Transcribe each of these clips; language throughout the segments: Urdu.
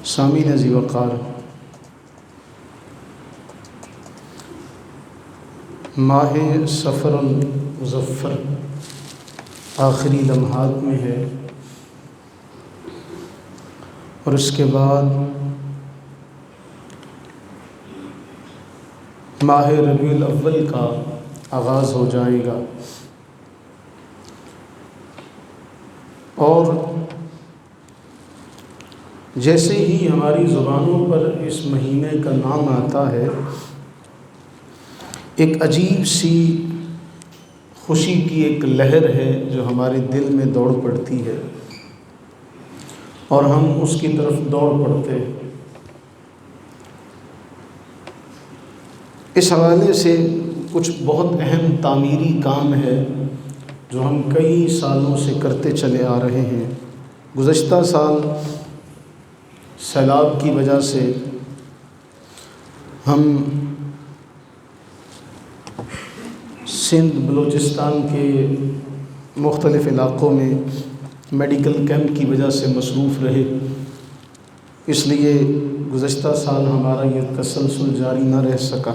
سامعین عزیز وقار، ماہ صفر المظفر آخری لمحات میں ہے، اور اس کے بعد ماہ ربیع الاول کا آغاز ہو جائے گا، اور جیسے ہی ہماری زبانوں پر اس مہینے کا نام آتا ہے، ایک عجیب سی خوشی کی ایک لہر ہے جو ہمارے دل میں دوڑ پڑتی ہے اور ہم اس کی طرف دوڑ پڑتے ہیں۔ اس حوالے سے کچھ بہت اہم تعمیری کام ہے جو ہم کئی سالوں سے کرتے چلے آ رہے ہیں۔ گزشتہ سال سیلاب کی وجہ سے ہم سندھ بلوچستان کے مختلف علاقوں میں میڈیکل کیمپ کی وجہ سے مصروف رہے، اس لیے گزشتہ سال ہمارا یہ تسلسل جاری نہ رہ سکا۔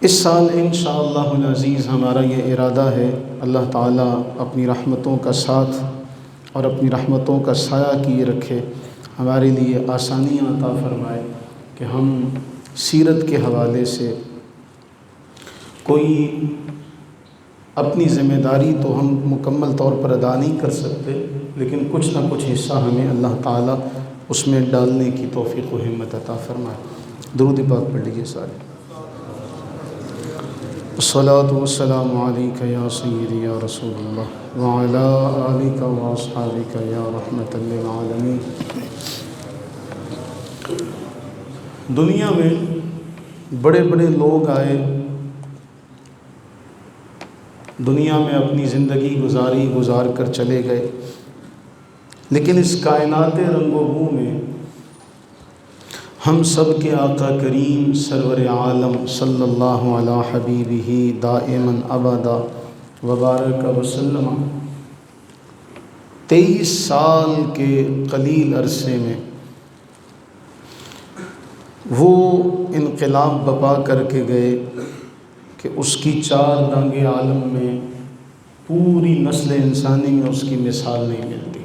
اس سال انشاءاللہ العزیز ہمارا یہ ارادہ ہے، اللہ تعالیٰ اپنی رحمتوں کا ساتھ اور اپنی رحمتوں کا سایہ کیے رکھے، ہمارے لیے آسانیاں عطا فرمائے کہ ہم سیرت کے حوالے سے کوئی اپنی ذمہ داری تو ہم مکمل طور پر ادا نہیں کر سکتے، لیکن کچھ نہ کچھ حصہ ہمیں اللہ تعالیٰ اس میں ڈالنے کی توفیق و ہمت عطا فرمائے۔ درود پاک پڑھ لیجیے سارے۔ الصلاۃ والسلام علیک یا سیدی یا رسول اللہ وعلی آلک واصحابک یا رحمۃ للعالمین۔ دنیا میں بڑے بڑے لوگ آئے، دنیا میں اپنی زندگی گزار کر چلے گئے، لیکن اس کائنات رنگ و بو میں ہم سب کے آقا کریم سرور عالم صلی اللہ علی حبیبہ دائما ابدا وبارک وسلم 23 سال کے قلیل عرصے میں وہ انقلاب بپا کر کے گئے کہ اس کی 4 دانگ عالم میں پوری نسل انسانی میں اس کی مثال نہیں ملتی۔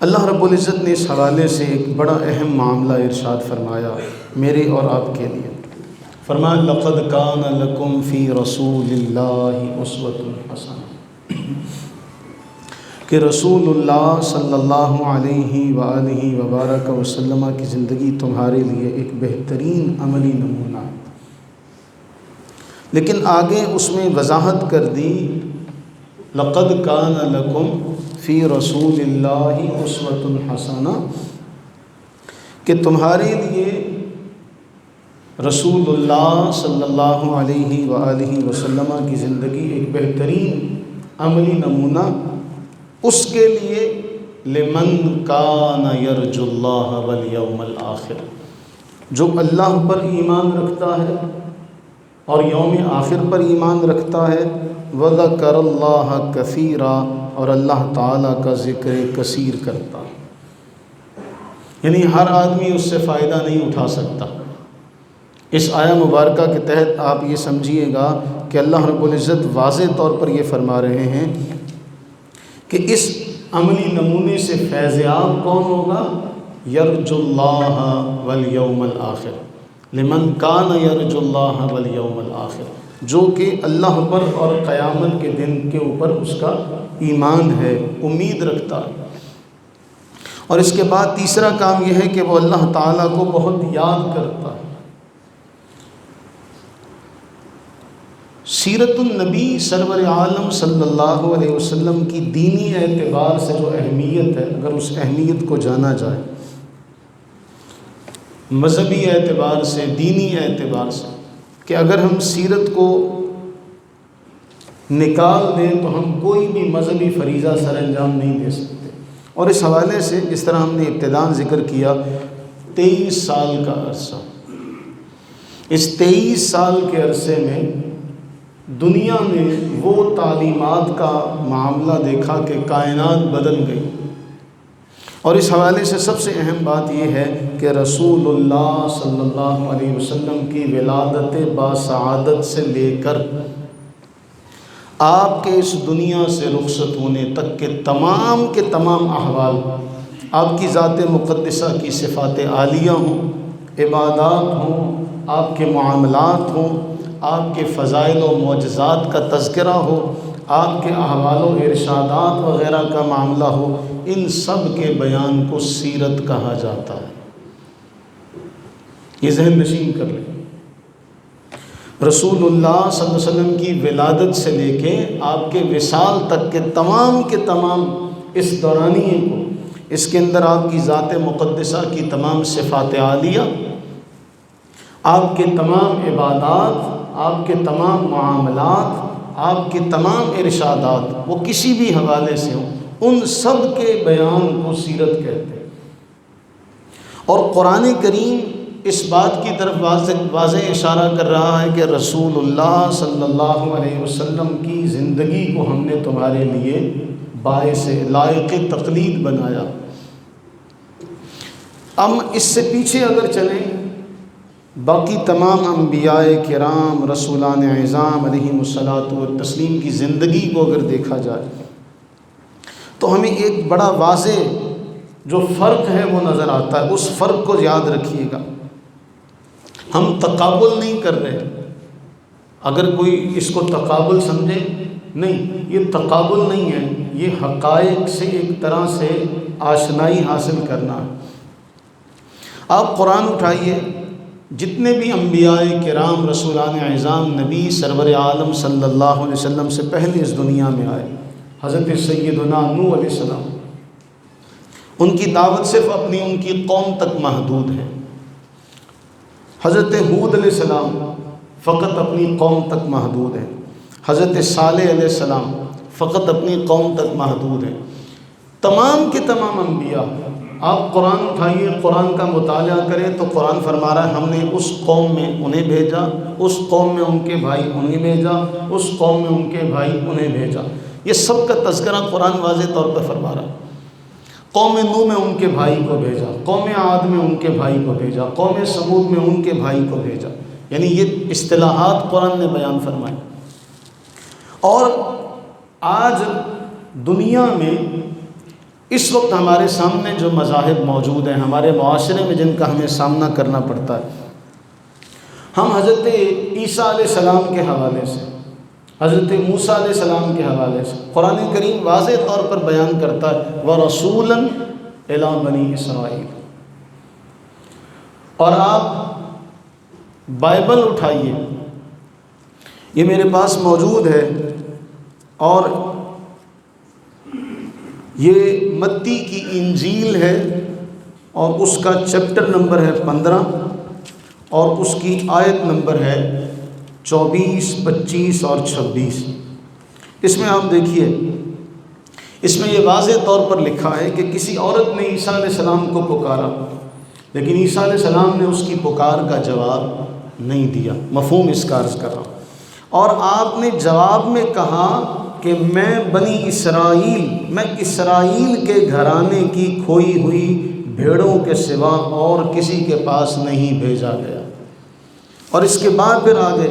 اللہ رب العزت نے اس حوالے سے ایک بڑا اہم معاملہ ارشاد فرمایا میرے اور آپ کے لیے۔ فرمایا لقد کان لکم فی رسول اللہ اسوۃ حسنہ، کہ رسول اللہ صلی اللہ علیہ وآلہ وبارک وسلم کی زندگی تمہارے لیے ایک بہترین عملی نمونہ ہے۔ لیکن آگے اس میں وضاحت کر دی لقد کان لکم فی رسول اللہ اسوۃ حسنہ، کہ تمہارے لیے رسول اللہ صلی اللہ علیہ وآلہ وسلم کی زندگی ایک بہترین عملی نمونہ اس کے لیے لمن کان یرجو اللہ والیوم الآخر، جو اللہ پر ایمان رکھتا ہے اور یوم آخر پر ایمان رکھتا ہے، وذکر اللہ کثیرا، اور اللہ تعالیٰ کا ذکر کثیر کرتا ہے۔ یعنی ہر آدمی اس سے فائدہ نہیں اٹھا سکتا۔ اس آیہ مبارکہ کے تحت آپ یہ سمجھیے گا کہ اللہ رب العزت واضح طور پر یہ فرما رہے ہیں کہ اس عملی نمونے سے فیض یاب کون ہوگا؟ یرجو اللہ والیوم الآخر، لمن کان یرجو اللہ والیوم الآخر، جو کہ اللہ پر اور قیامت کے دن کے اوپر اس کا ایمان ہے، امید رکھتا ہے۔ اور اس کے بعد تیسرا کام یہ ہے کہ وہ اللہ تعالیٰ کو بہت یاد کرتا ہے۔ سیرت النبی سرور عالم صلی اللہ علیہ وسلم کی دینی اعتبار سے جو اہمیت ہے، اگر اس اہمیت کو جانا جائے، مذہبی اعتبار سے، دینی اعتبار سے، کہ اگر ہم سیرت کو نکال دیں تو ہم کوئی بھی مذہبی فریضہ سر انجام نہیں دے سکتے۔ اور اس حوالے سے جس طرح ہم نے ابتداءً ذکر کیا 23 سال کا عرصہ، اس 23 سال کے عرصے میں دنیا میں وہ تعلیمات کا معاملہ دیکھا کہ کائنات بدل گئی، اور اس حوالے سے سب سے اہم بات یہ ہے کہ رسول اللہ صلی اللہ علیہ وسلم کی ولادت باسعادت سے لے کر آپ کے اس دنیا سے رخصت ہونے تک کے تمام احوال، آپ کی ذات مقدسہ کی صفات عالیہ ہوں، عبادات ہوں، آپ کے معاملات ہوں، آپ کے فضائل و معجزات کا تذکرہ ہو، آپ کے احوال و ارشادات وغیرہ کا معاملہ ہو، ان سب کے بیان کو سیرت کہا جاتا ہے۔ یہ ذہن نشین کر لیں۔ رسول اللہ صلی اللہ علیہ وسلم کی ولادت سے لے کے آپ کے وصال تک کے تمام اس دورانیے کو، اس کے اندر آپ کی ذات مقدسہ کی تمام صفات عالیہ، آپ کے تمام عبادات، آپ کے تمام معاملات، آپ کے تمام ارشادات، وہ کسی بھی حوالے سے ہوں، ان سب کے بیان کو سیرت کہتے ہیں۔ اور قرآن کریم اس بات کی طرف واضح اشارہ کر رہا ہے کہ رسول اللہ صلی اللہ علیہ وسلم کی زندگی کو ہم نے تمہارے لیے باعث لائق تقلید بنایا۔ ہم اس سے پیچھے اگر چلیں، باقی تمام انبیاء کرام، رسولان اعظام علیہم الصلاۃ والتسلیم کی زندگی کو اگر دیکھا جائے تو ہمیں ایک بڑا واضح جو فرق ہے وہ نظر آتا ہے۔ اس فرق کو یاد رکھیے گا۔ ہم تقابل نہیں کر رہے، اگر کوئی اس کو تقابل سمجھے، نہیں، یہ تقابل نہیں ہے، یہ حقائق سے ایک طرح سے آشنائی حاصل کرنا ہے۔ آپ قرآن اٹھائیے، جتنے بھی انبیاء کرام، رسولان اعظام، نبی سرور عالم صلی اللہ علیہ وسلم سے پہلے اس دنیا میں آئے، حضرت سیدنا نوح علیہ السلام، ان کی دعوت صرف اپنی ان کی قوم تک محدود ہے۔ حضرت ہود علیہ السلام فقط اپنی قوم تک محدود ہے۔ حضرت صالح علیہ السلام فقط اپنی قوم تک محدود ہے۔ تمام کے تمام انبیاء، آپ قرآن اٹھائیے، قرآن کا مطالعہ کریں تو قرآن فرما رہا ہے ہم نے اس قوم میں انہیں بھیجا، اس قوم میں ان کے بھائی انہیں بھیجا، اس قوم میں ان کے بھائی انہیں بھیجا۔ یہ سب کا تذکرہ قرآن واضح طور پر فرما رہا ہے۔ قوم نوح میں ان کے بھائی کو بھیجا، قوم عاد میں ان کے بھائی کو بھیجا، قوم سمود میں ان کے بھائی کو بھیجا، یعنی یہ اصطلاحات قرآن نے بیان فرمائی۔ اور آج دنیا میں اس وقت ہمارے سامنے جو مذاہب موجود ہیں، ہمارے معاشرے میں جن کا ہمیں سامنا کرنا پڑتا ہے، ہم حضرت عیسیٰ علیہ السلام کے حوالے سے، حضرت موسیٰ علیہ السلام کے حوالے سے قرآن کریم واضح طور پر بیان کرتا ہے وَرَسُولًا إِلَىٰ بَنِي إِسْرَائِيلَ۔ اور آپ بائبل اٹھائیے، یہ میرے پاس موجود ہے، اور یہ متی کی انجیل ہے، اور اس کا چیپٹر نمبر ہے 15، اور اس کی آیت نمبر ہے 24، 25 اور 26۔ اس میں آپ دیکھیے، اس میں یہ واضح طور پر لکھا ہے کہ کسی عورت نے عیسیٰ علیہ السلام کو پکارا، لیکن عیسیٰ علیہ السلام نے اس کی پکار کا جواب نہیں دیا۔ مفہوم اس کا عرض کر رہا ہوں۔ اور آپ نے جواب میں کہا کہ میں بنی اسرائیل، میں اسرائیل کے گھرانے کی کھوئی ہوئی بھیڑوں کے سوا اور کسی کے پاس نہیں بھیجا گیا۔ اور اس کے بعد پھر آگے،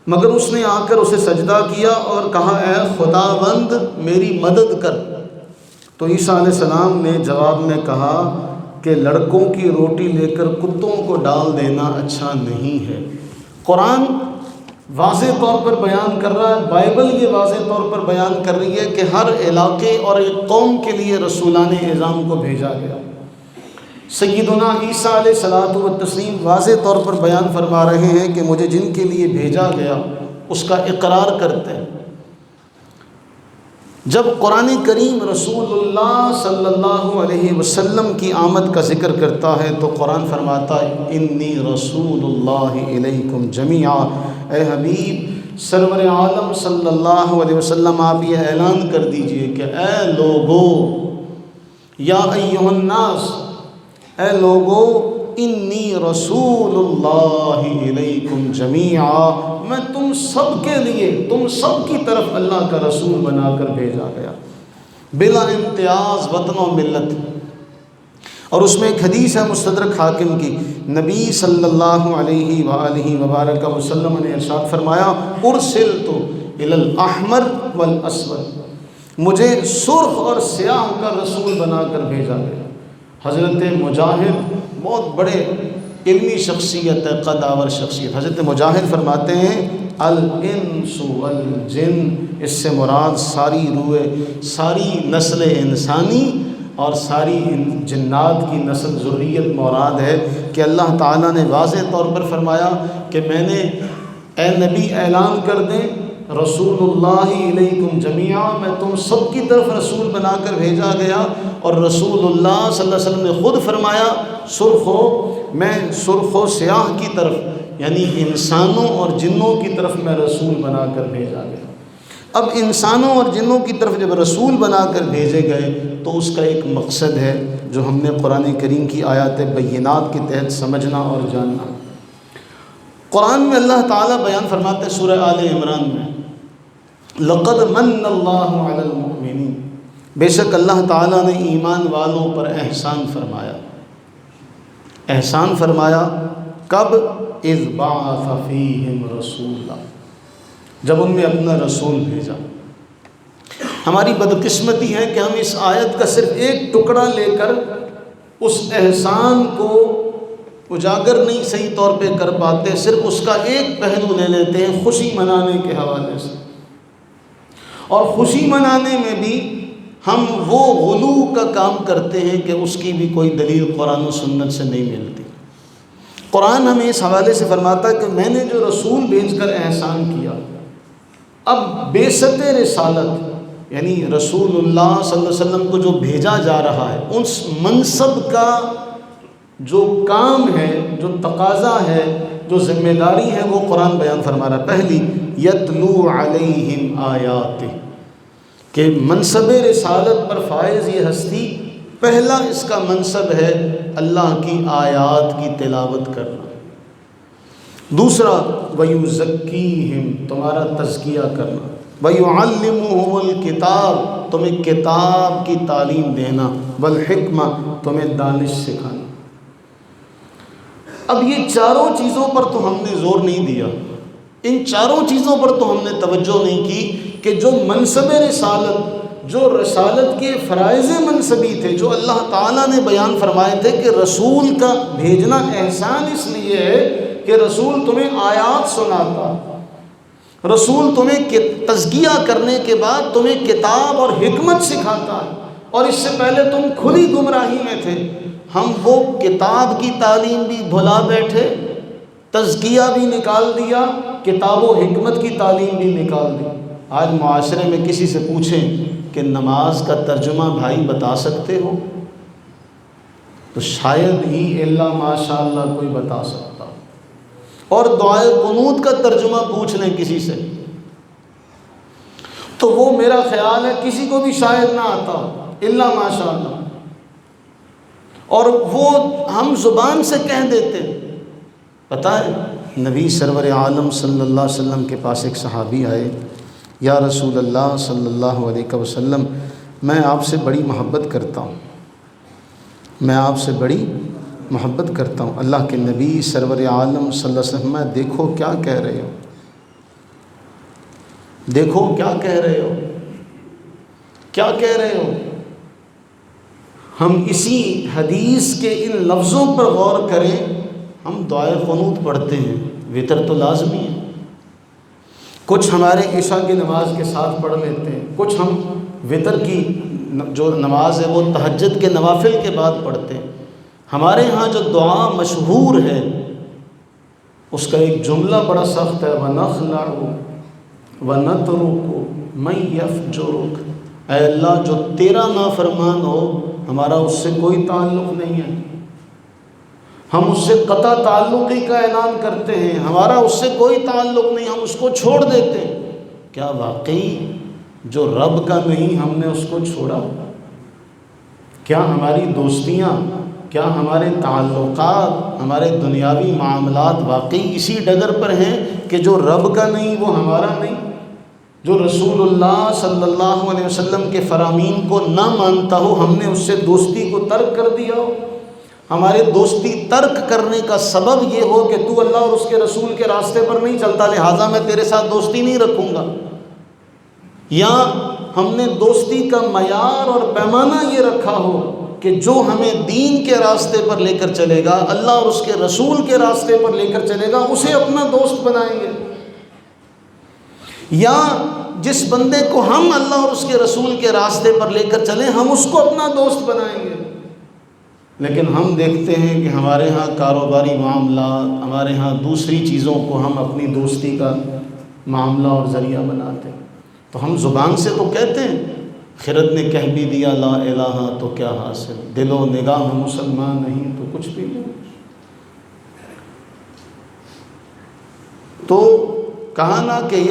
مگر اس نے آ کر اسے سجدہ کیا اور کہا اے خداوند میری مدد کر۔ تو عیسیٰ علیہ السلام نے جواب میں کہا کہ لڑکوں کی روٹی لے کر کتوں کو ڈال دینا اچھا نہیں ہے۔ قرآن واضح طور پر بیان کر رہا ہے، بائبل یہ واضح طور پر بیان کر رہی ہے کہ ہر علاقے اور ایک قوم کے لیے رسولان اعظام کو بھیجا گیا۔ سیدنا عیسیٰ علیہ الصلاۃ والتسلیم واضح طور پر بیان فرما رہے ہیں کہ مجھے جن کے لیے بھیجا گیا اس کا اقرار کرتے ہیں۔ جب قرآن کریم رسول اللہ صلی اللہ علیہ وسلم کی آمد کا ذکر کرتا ہے تو قرآن فرماتا ہے انی رسول اللہ الیکم جمیعا، اے حبیب سرور عالم صلی اللہ علیہ وسلم آپ یہ اعلان کر دیجئے کہ اے لوگو، یا ایھا الناس، اے لوگو، انی رسول اللہ الیکم جمیعا، میں تم سب کے لیے، تم سب کی طرف اللہ کا رسول بنا کر بھیجا گیا۔ بلا امتیاز وطن و ملت۔ اور اس میں ایک حدیث ہے مستدرک حاکم کی، نبی صلی اللہ علیہ وآلہ وبارک وسلم نے ارشاد فرمایا ارسلت الی الاحمر والاسود، مجھے سرخ اور سیاہ کا رسول بنا کر بھیجا گیا۔ حضرت مجاہد بہت بڑے علمی شخصیت ہے، قدآور شخصیت، حضرت مجاہد فرماتے ہیں الانس والجن، اس سے مراد ساری روح، ساری نسل انسانی اور ساری جنات کی نسل ذریت مراد ہے، کہ اللہ تعالیٰ نے واضح طور پر فرمایا کہ میں نے اے نبی اعلان کر دیں رسول اللہ علیکم جمیعا، میں تم سب کی طرف رسول بنا کر بھیجا گیا۔ اور رسول اللہ صلی اللہ علیہ وسلم نے خود فرمایا سرخ ہو، میں سرخ و سیاہ کی طرف یعنی انسانوں اور جنوں کی طرف میں رسول بنا کر بھیجا گیا۔ اب انسانوں اور جنوں کی طرف جب رسول بنا کر بھیجے گئے تو اس کا ایک مقصد ہے جو ہم نے قرآن کریم کی آیات بینات کے تحت سمجھنا اور جاننا۔ قرآن میں اللہ تعالیٰ بیان فرماتے ہیں سورہ آل عمران میں لقد من اللہ علی المؤمنین، بے شک اللہ تعالیٰ نے ایمان والوں پر احسان فرمایا۔ احسان فرمایا کب؟ اذ بعث فیہم رسولا، جب ان میں اپنا رسول بھیجا۔ ہماری بدقسمتی ہے کہ ہم اس آیت کا صرف ایک ٹکڑا لے کر اس احسان کو اجاگر نہیں صحیح طور پہ کر پاتے، صرف اس کا ایک پہلو لے لیتے ہیں خوشی منانے کے حوالے سے، اور خوشی منانے میں بھی ہم وہ غلو کا کام کرتے ہیں کہ اس کی بھی کوئی دلیل قرآن و سنت سے نہیں ملتی۔ قرآن ہمیں اس حوالے سے فرماتا ہے کہ میں نے جو رسول بھیج کر احسان کیا، اب بعثت رسالت یعنی رسول اللہ صلی اللہ علیہ وسلم کو جو بھیجا جا رہا ہے اس منصب کا جو کام ہے، جو تقاضا ہے، جو ذمہ داری ہے، وہ قرآن بیان فرما رہا ہے۔ پہلی یتلو علیہم آیات، کہ منصب رسالت پر فائز یہ ہستی پہلا اس کا منصب ہے اللہ کی آیات کی تلاوت کرنا۔ دوسرا وَيُزَكِّيهِمْ، تمہارا تزکیہ کرنا، وَيُعَلِّمُهُمُ الْكِتَابَ، تمہیں کتاب کی تعلیم دینا، وَالْحِکْمَةَ، تمہیں دانش سکھانا۔ اب یہ چاروں چیزوں پر تو ہم نے زور نہیں دیا، ان چاروں چیزوں پر تو ہم نے توجہ نہیں کی کہ جو منصب رسالت، جو رسالت کے فرائض منصبی تھے، جو اللہ تعالیٰ نے بیان فرمائے تھے کہ رسول کا بھیجنا احسان اس لیے ہے کہ رسول تمہیں آیات سناتا، رسول تمہیں تزکیہ کرنے کے بعد تمہیں کتاب اور حکمت سکھاتا ہے، اور اس سے پہلے تم کھلی گمراہی میں تھے۔ ہم وہ کتاب کی تعلیم بھی بھلا بیٹھے، تزکیہ بھی نکال دیا، کتاب و حکمت کی تعلیم بھی نکال دی۔ آج معاشرے میں کسی سے پوچھیں کہ نماز کا ترجمہ بھائی بتا سکتے ہو، تو شاید ہی الا ماشاء اللہ کوئی بتا سکتا، اور دعائے قنوت کا ترجمہ پوچھ لیں کسی سے تو وہ میرا خیال ہے کسی کو بھی شاید نہ آتا الا ماشاء اللہ، اور وہ ہم زبان سے کہہ دیتے۔ پتہ ہے نبی سرور عالم صلی اللہ علیہ وسلم کے پاس ایک صحابی آئے، یا رسول اللہ صلی اللہ علیہ وسلم، میں آپ سے بڑی محبت کرتا ہوں، میں آپ سے بڑی محبت کرتا ہوں۔ اللہ کے نبی سرور عالم صلی اللہ علیہ وسلم، میں دیکھو کیا کہہ رہے ہو، دیکھو کیا کہہ رہے ہو، کیا کہہ رہے ہو۔ ہم اسی حدیث کے ان لفظوں پر غور کریں، ہم دعائے قنوت پڑھتے ہیں، وتر تو لازمی ہے، کچھ ہمارے عشاء کی نماز کے ساتھ پڑھ لیتے ہیں، کچھ ہم وتر کی جو نماز ہے وہ تہجد کے نوافل کے بعد پڑھتے ہیں۔ ہمارے ہاں جو دعا مشہور ہے اس کا ایک جملہ بڑا سخت ہے، وَنَخْلَعُ وَنَتْرُكُ مَن يَفْجُرُكَ، اے اللہ جو تیرا نافرمان ہو ہمارا اس سے کوئی تعلق نہیں ہے، ہم اس سے قطع تعلقی کا اعلان کرتے ہیں، ہمارا اس سے کوئی تعلق نہیں، ہم اس کو چھوڑ دیتے ہیں۔ کیا واقعی جو رب کا نہیں ہم نے اس کو چھوڑا؟ کیا ہماری دوستیاں، کیا ہمارے تعلقات، ہمارے دنیاوی معاملات واقعی اسی ڈگر پر ہیں کہ جو رب کا نہیں وہ ہمارا نہیں؟ جو رسول اللہ صلی اللہ علیہ وسلم کے فرامین کو نہ مانتا ہو، ہم نے اس سے دوستی کو ترک کر دیا ہو، ہمارے دوستی ترک کرنے کا سبب یہ ہو کہ تو اللہ اور اس کے رسول کے راستے پر نہیں چلتا، لہٰذا میں تیرے ساتھ دوستی نہیں رکھوں گا، یا ہم نے دوستی کا معیار اور پیمانہ یہ رکھا ہو کہ جو ہمیں دین کے راستے پر لے کر چلے گا، اللہ اور اس کے رسول کے راستے پر لے کر چلے گا، اسے اپنا دوست بنائیں گے، یا جس بندے کو ہم اللہ اور اس کے رسول کے راستے پر لے کر چلیں ہم اس کو اپنا دوست بنائیں گے۔ لیکن ہم دیکھتے ہیں کہ ہمارے ہاں کاروباری معاملات، ہمارے ہاں دوسری چیزوں کو ہم اپنی دوستی کا معاملہ اور ذریعہ بناتے ہیں۔ تو ہم زبان سے تو کہتے ہیں، خرد نے کہہ بھی دیا لا الہ تو کیا حاصل، دل و نگاہ مسلمان نہیں تو کچھ بھی نہیں۔ تو کہا نا کہ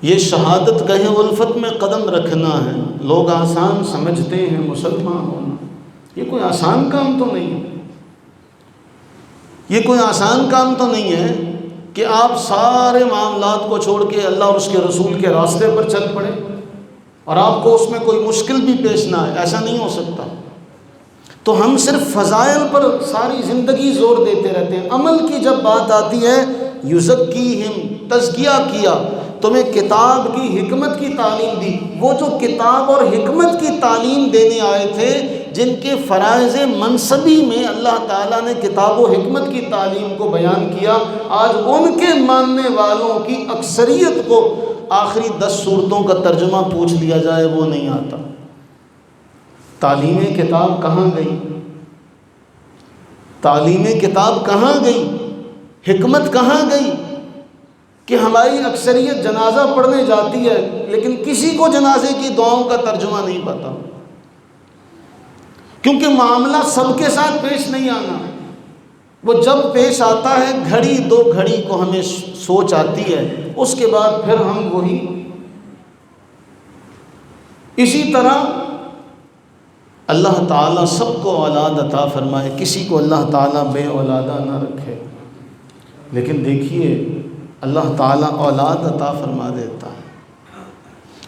یہ شہادت کہیں الفت میں قدم رکھنا ہے، لوگ آسان سمجھتے ہیں مسلمان ہونا، یہ کوئی آسان کام تو نہیں ہے، یہ کوئی آسان کام تو نہیں ہے کہ آپ سارے معاملات کو چھوڑ کے اللہ اور اس کے رسول کے راستے پر چل پڑے اور آپ کو اس میں کوئی مشکل بھی پیش نہ آئے، ایسا نہیں ہو سکتا۔ تو ہم صرف فضائل پر ساری زندگی زور دیتے رہتے ہیں، عمل کی جب بات آتی ہے یزکیہم، تزکیہ کیا، تمہیں کتاب کی حکمت کی تعلیم دی، وہ جو کتاب اور حکمت کی تعلیم دینے آئے تھے، جن کے فرائض منصبی میں اللہ تعالیٰ نے کتاب و حکمت کی تعلیم کو بیان کیا، آج ان کے ماننے والوں کی اکثریت کو آخری 10 سورتوں کا ترجمہ پوچھ لیا جائے وہ نہیں آتا۔ تعلیم کتاب کہاں گئی؟ تعلیم کتاب کہاں گئی؟ حکمت کہاں گئی کہ ہماری اکثریت جنازہ پڑھنے جاتی ہے لیکن کسی کو جنازے کی دعاؤں کا ترجمہ نہیں پتا، کیونکہ معاملہ سب کے ساتھ پیش نہیں آنا، وہ جب پیش آتا ہے گھڑی 2 گھڑی کو ہمیں سوچ آتی ہے، اس کے بعد پھر ہم وہی۔ اسی طرح اللہ تعالیٰ سب کو اولاد عطا فرمائے، کسی کو اللہ تعالیٰ بے اولادہ نہ رکھے، لیکن دیکھیے اللہ تعالیٰ اولاد عطا فرما دیتا ہے۔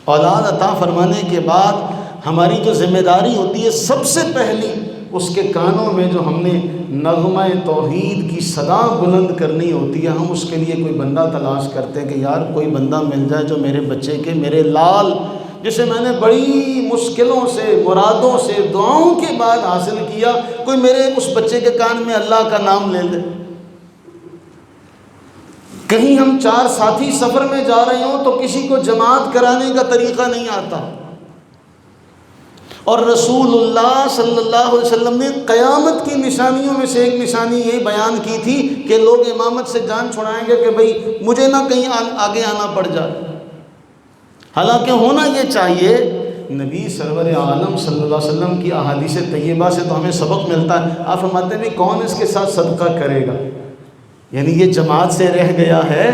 اولاد عطا فرمانے کے بعد ہماری جو ذمہ داری ہوتی ہے، سب سے پہلی اس کے کانوں میں جو ہم نے نغمہ توحید کی صدا بلند کرنی ہوتی ہے، ہم اس کے لیے کوئی بندہ تلاش کرتے ہیں کہ یار کوئی بندہ مل جائے جو میرے بچے کے، میرے لال جسے میں نے بڑی مشکلوں سے، مرادوں سے، دعاؤں کے بعد حاصل کیا، کوئی میرے اس بچے کے کان میں اللہ کا نام لے لے۔ کہیں ہم 4 ساتھی سفر میں جا رہے ہوں تو کسی کو جماعت کرانے کا طریقہ نہیں آتا، اور رسول اللہ صلی اللہ علیہ وسلم نے قیامت کی نشانیوں میں سے ایک نشانی یہ بیان کی تھی کہ لوگ امامت سے جان چھڑائیں گے کہ بھئی مجھے نہ کہیں آگے آنا پڑ جائے۔ حالانکہ ہونا یہ چاہیے، نبی سرور عالم صلی اللہ علیہ وسلم کی احادیث طیبہ سے تو ہمیں سبق ملتا ہے۔ آپ فرماتے ہیں کون اس کے ساتھ صدقہ کرے گا، یعنی یہ جماعت سے رہ گیا ہے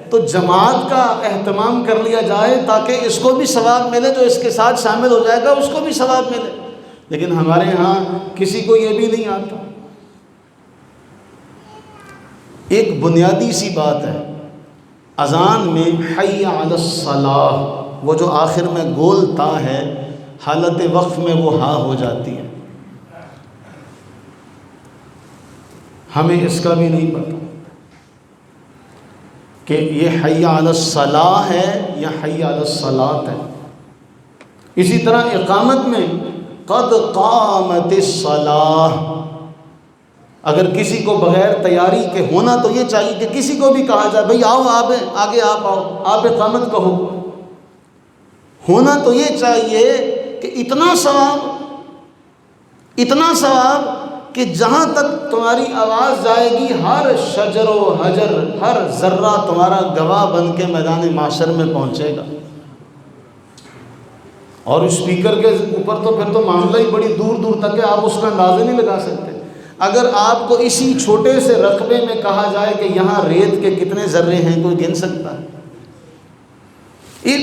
تو جماعت کا اہتمام کر لیا جائے تاکہ اس کو بھی ثواب ملے، جو اس کے ساتھ شامل ہو جائے گا اس کو بھی ثواب ملے۔ لیکن ہمارے ہاں کسی کو یہ بھی نہیں آتا۔ ایک بنیادی سی بات ہے، اذان میں حی علی الصلاۃ، وہ جو آخر میں گول تا ہے، حالت وقف میں وہ ہاں ہو جاتی ہے، ہمیں اس کا بھی نہیں پتہ کہ یہ حی علی الصلاۃ ہے یا حی علی الصلاۃ ہے۔ اسی طرح اقامت میں قد قامت الصلاۃ، اگر کسی کو بغیر تیاری کے ہونا تو یہ چاہیے کہ کسی کو بھی کہا جائے بھئی آؤ آپ آگے، آپ آؤ، آپ اقامت کہو۔ ہونا تو یہ چاہیے کہ اتنا ثواب کہ جہاں تک تمہاری آواز جائے گی ہر شجر و حجر، ہر ذرہ تمہارا گواہ بن کے میدان محشر میں پہنچے گا۔ اور اسپیکر کے اوپر تو پھر تو معاملہ ہی بڑی دور دور تک ہے، آپ اس کا اندازہ نہیں لگا سکتے۔ اگر آپ کو اسی چھوٹے سے رقبے میں کہا جائے کہ یہاں ریت کے کتنے ذرے ہیں، کوئی گن سکتا ہے؟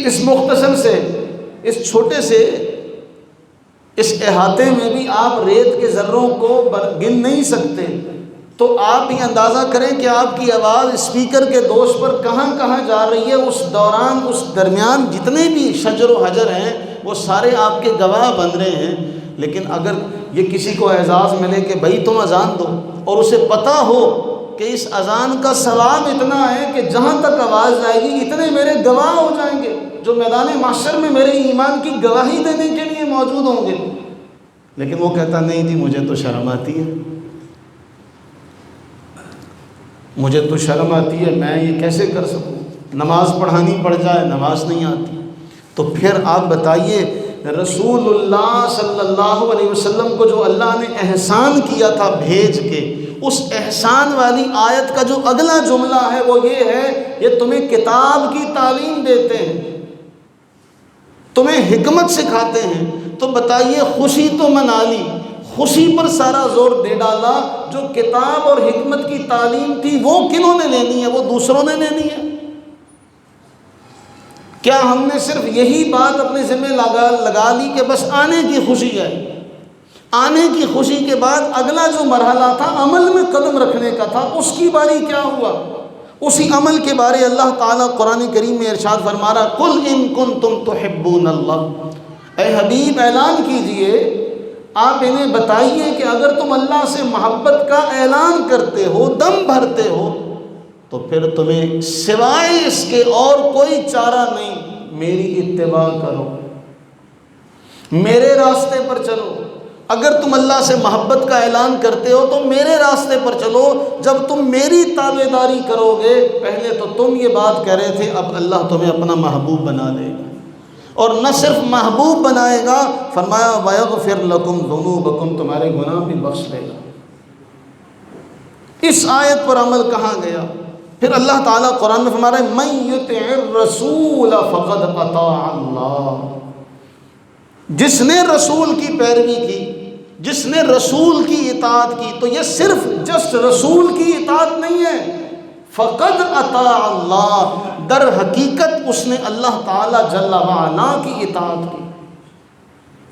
اس مختصر سے، اس چھوٹے سے اس احاطے میں بھی آپ ریت کے ذروں کو گن نہیں سکتے، تو آپ یہ اندازہ کریں کہ آپ کی آواز اسپیکر کے دوش پر کہاں کہاں جا رہی ہے۔ اس دوران، اس درمیان جتنے بھی شجر و حجر ہیں وہ سارے آپ کے گواہ بن رہے ہیں۔ لیکن اگر یہ کسی کو اعزاز ملے کہ بھائی تم اذان دو، اور اسے پتہ ہو کہ اس اذان کا ثواب اتنا ہے کہ جہاں تک آواز جائے گی اتنے میرے گواہ ہو جائیں گے جو میدان محشر میں میرے ایمان کی گواہی دینے کے لیے موجود ہوں گے، لیکن وہ کہتا نہیں جی مجھے تو شرم آتی ہے، مجھے تو شرم آتی ہے، میں یہ کیسے کر سکوں، نماز پڑھانی پڑ جائے نماز نہیں آتی۔ تو پھر آپ بتائیے رسول اللہ صلی اللہ علیہ وسلم کو جو اللہ نے احسان کیا تھا بھیج کے، اس احسان والی آیت کا جو اگلا جملہ ہے وہ یہ ہے، یہ تمہیں کتاب کی تعلیم دیتے ہیں، تمہیں حکمت سکھاتے ہیں۔ تو بتائیے خوشی تو منا لی، خوشی پر سارا زور دے ڈالا، جو کتاب اور حکمت کی تعلیم تھی وہ کنہوں نے لینی ہے؟ وہ دوسروں نے لینی ہے۔ کیا ہم نے صرف یہی بات اپنے ذمہ لگا لی کہ بس آنے کی خوشی ہے؟ آنے کی خوشی کے بعد اگلا جو مرحلہ تھا عمل میں قدم رکھنے کا تھا، اس کی باری کیا ہوا؟ اسی عمل کے بارے اللہ تعالیٰ قرآن کریم میں ارشاد فرما رہا، قُلْ إِن كُنتُمْ تُحِبُّونَ اللَّهَ، اے حبیب اعلان کیجئے، آپ انہیں بتائیے کہ اگر تم اللہ سے محبت کا اعلان کرتے ہو، دم بھرتے ہو، تو پھر تمہیں سوائے اس کے اور کوئی چارہ نہیں، میری اتباع کرو، میرے راستے پر چلو۔ اگر تم اللہ سے محبت کا اعلان کرتے ہو تو میرے راستے پر چلو۔ جب تم میری تابعداری کرو گے، پہلے تو تم یہ بات کہہ رہے تھے، اب اللہ تمہیں اپنا محبوب بنا لے گا، اور نہ صرف محبوب بنائے گا، فرمایا وَيَغْفِرْ لَكُمْ ذُنُوبَكُمْ، تمہارے گناہ بھی بخش لے گا۔ اس آیت پر عمل کہاں گیا؟ پھر اللہ تعالیٰ قرآن میں فرما رہا ہے مَن يُطِعِ الرَّسُولَ فَقَدْ أَطَاعَ اللَّهَ، جس نے رسول کی پیروی کی، جس نے رسول کی اطاعت کی، تو یہ صرف جسٹ رسول کی اطاعت نہیں ہے، فقد اطاع اللہ، در حقیقت اس نے اللہ تعالی جل وعلا کی اطاعت کی۔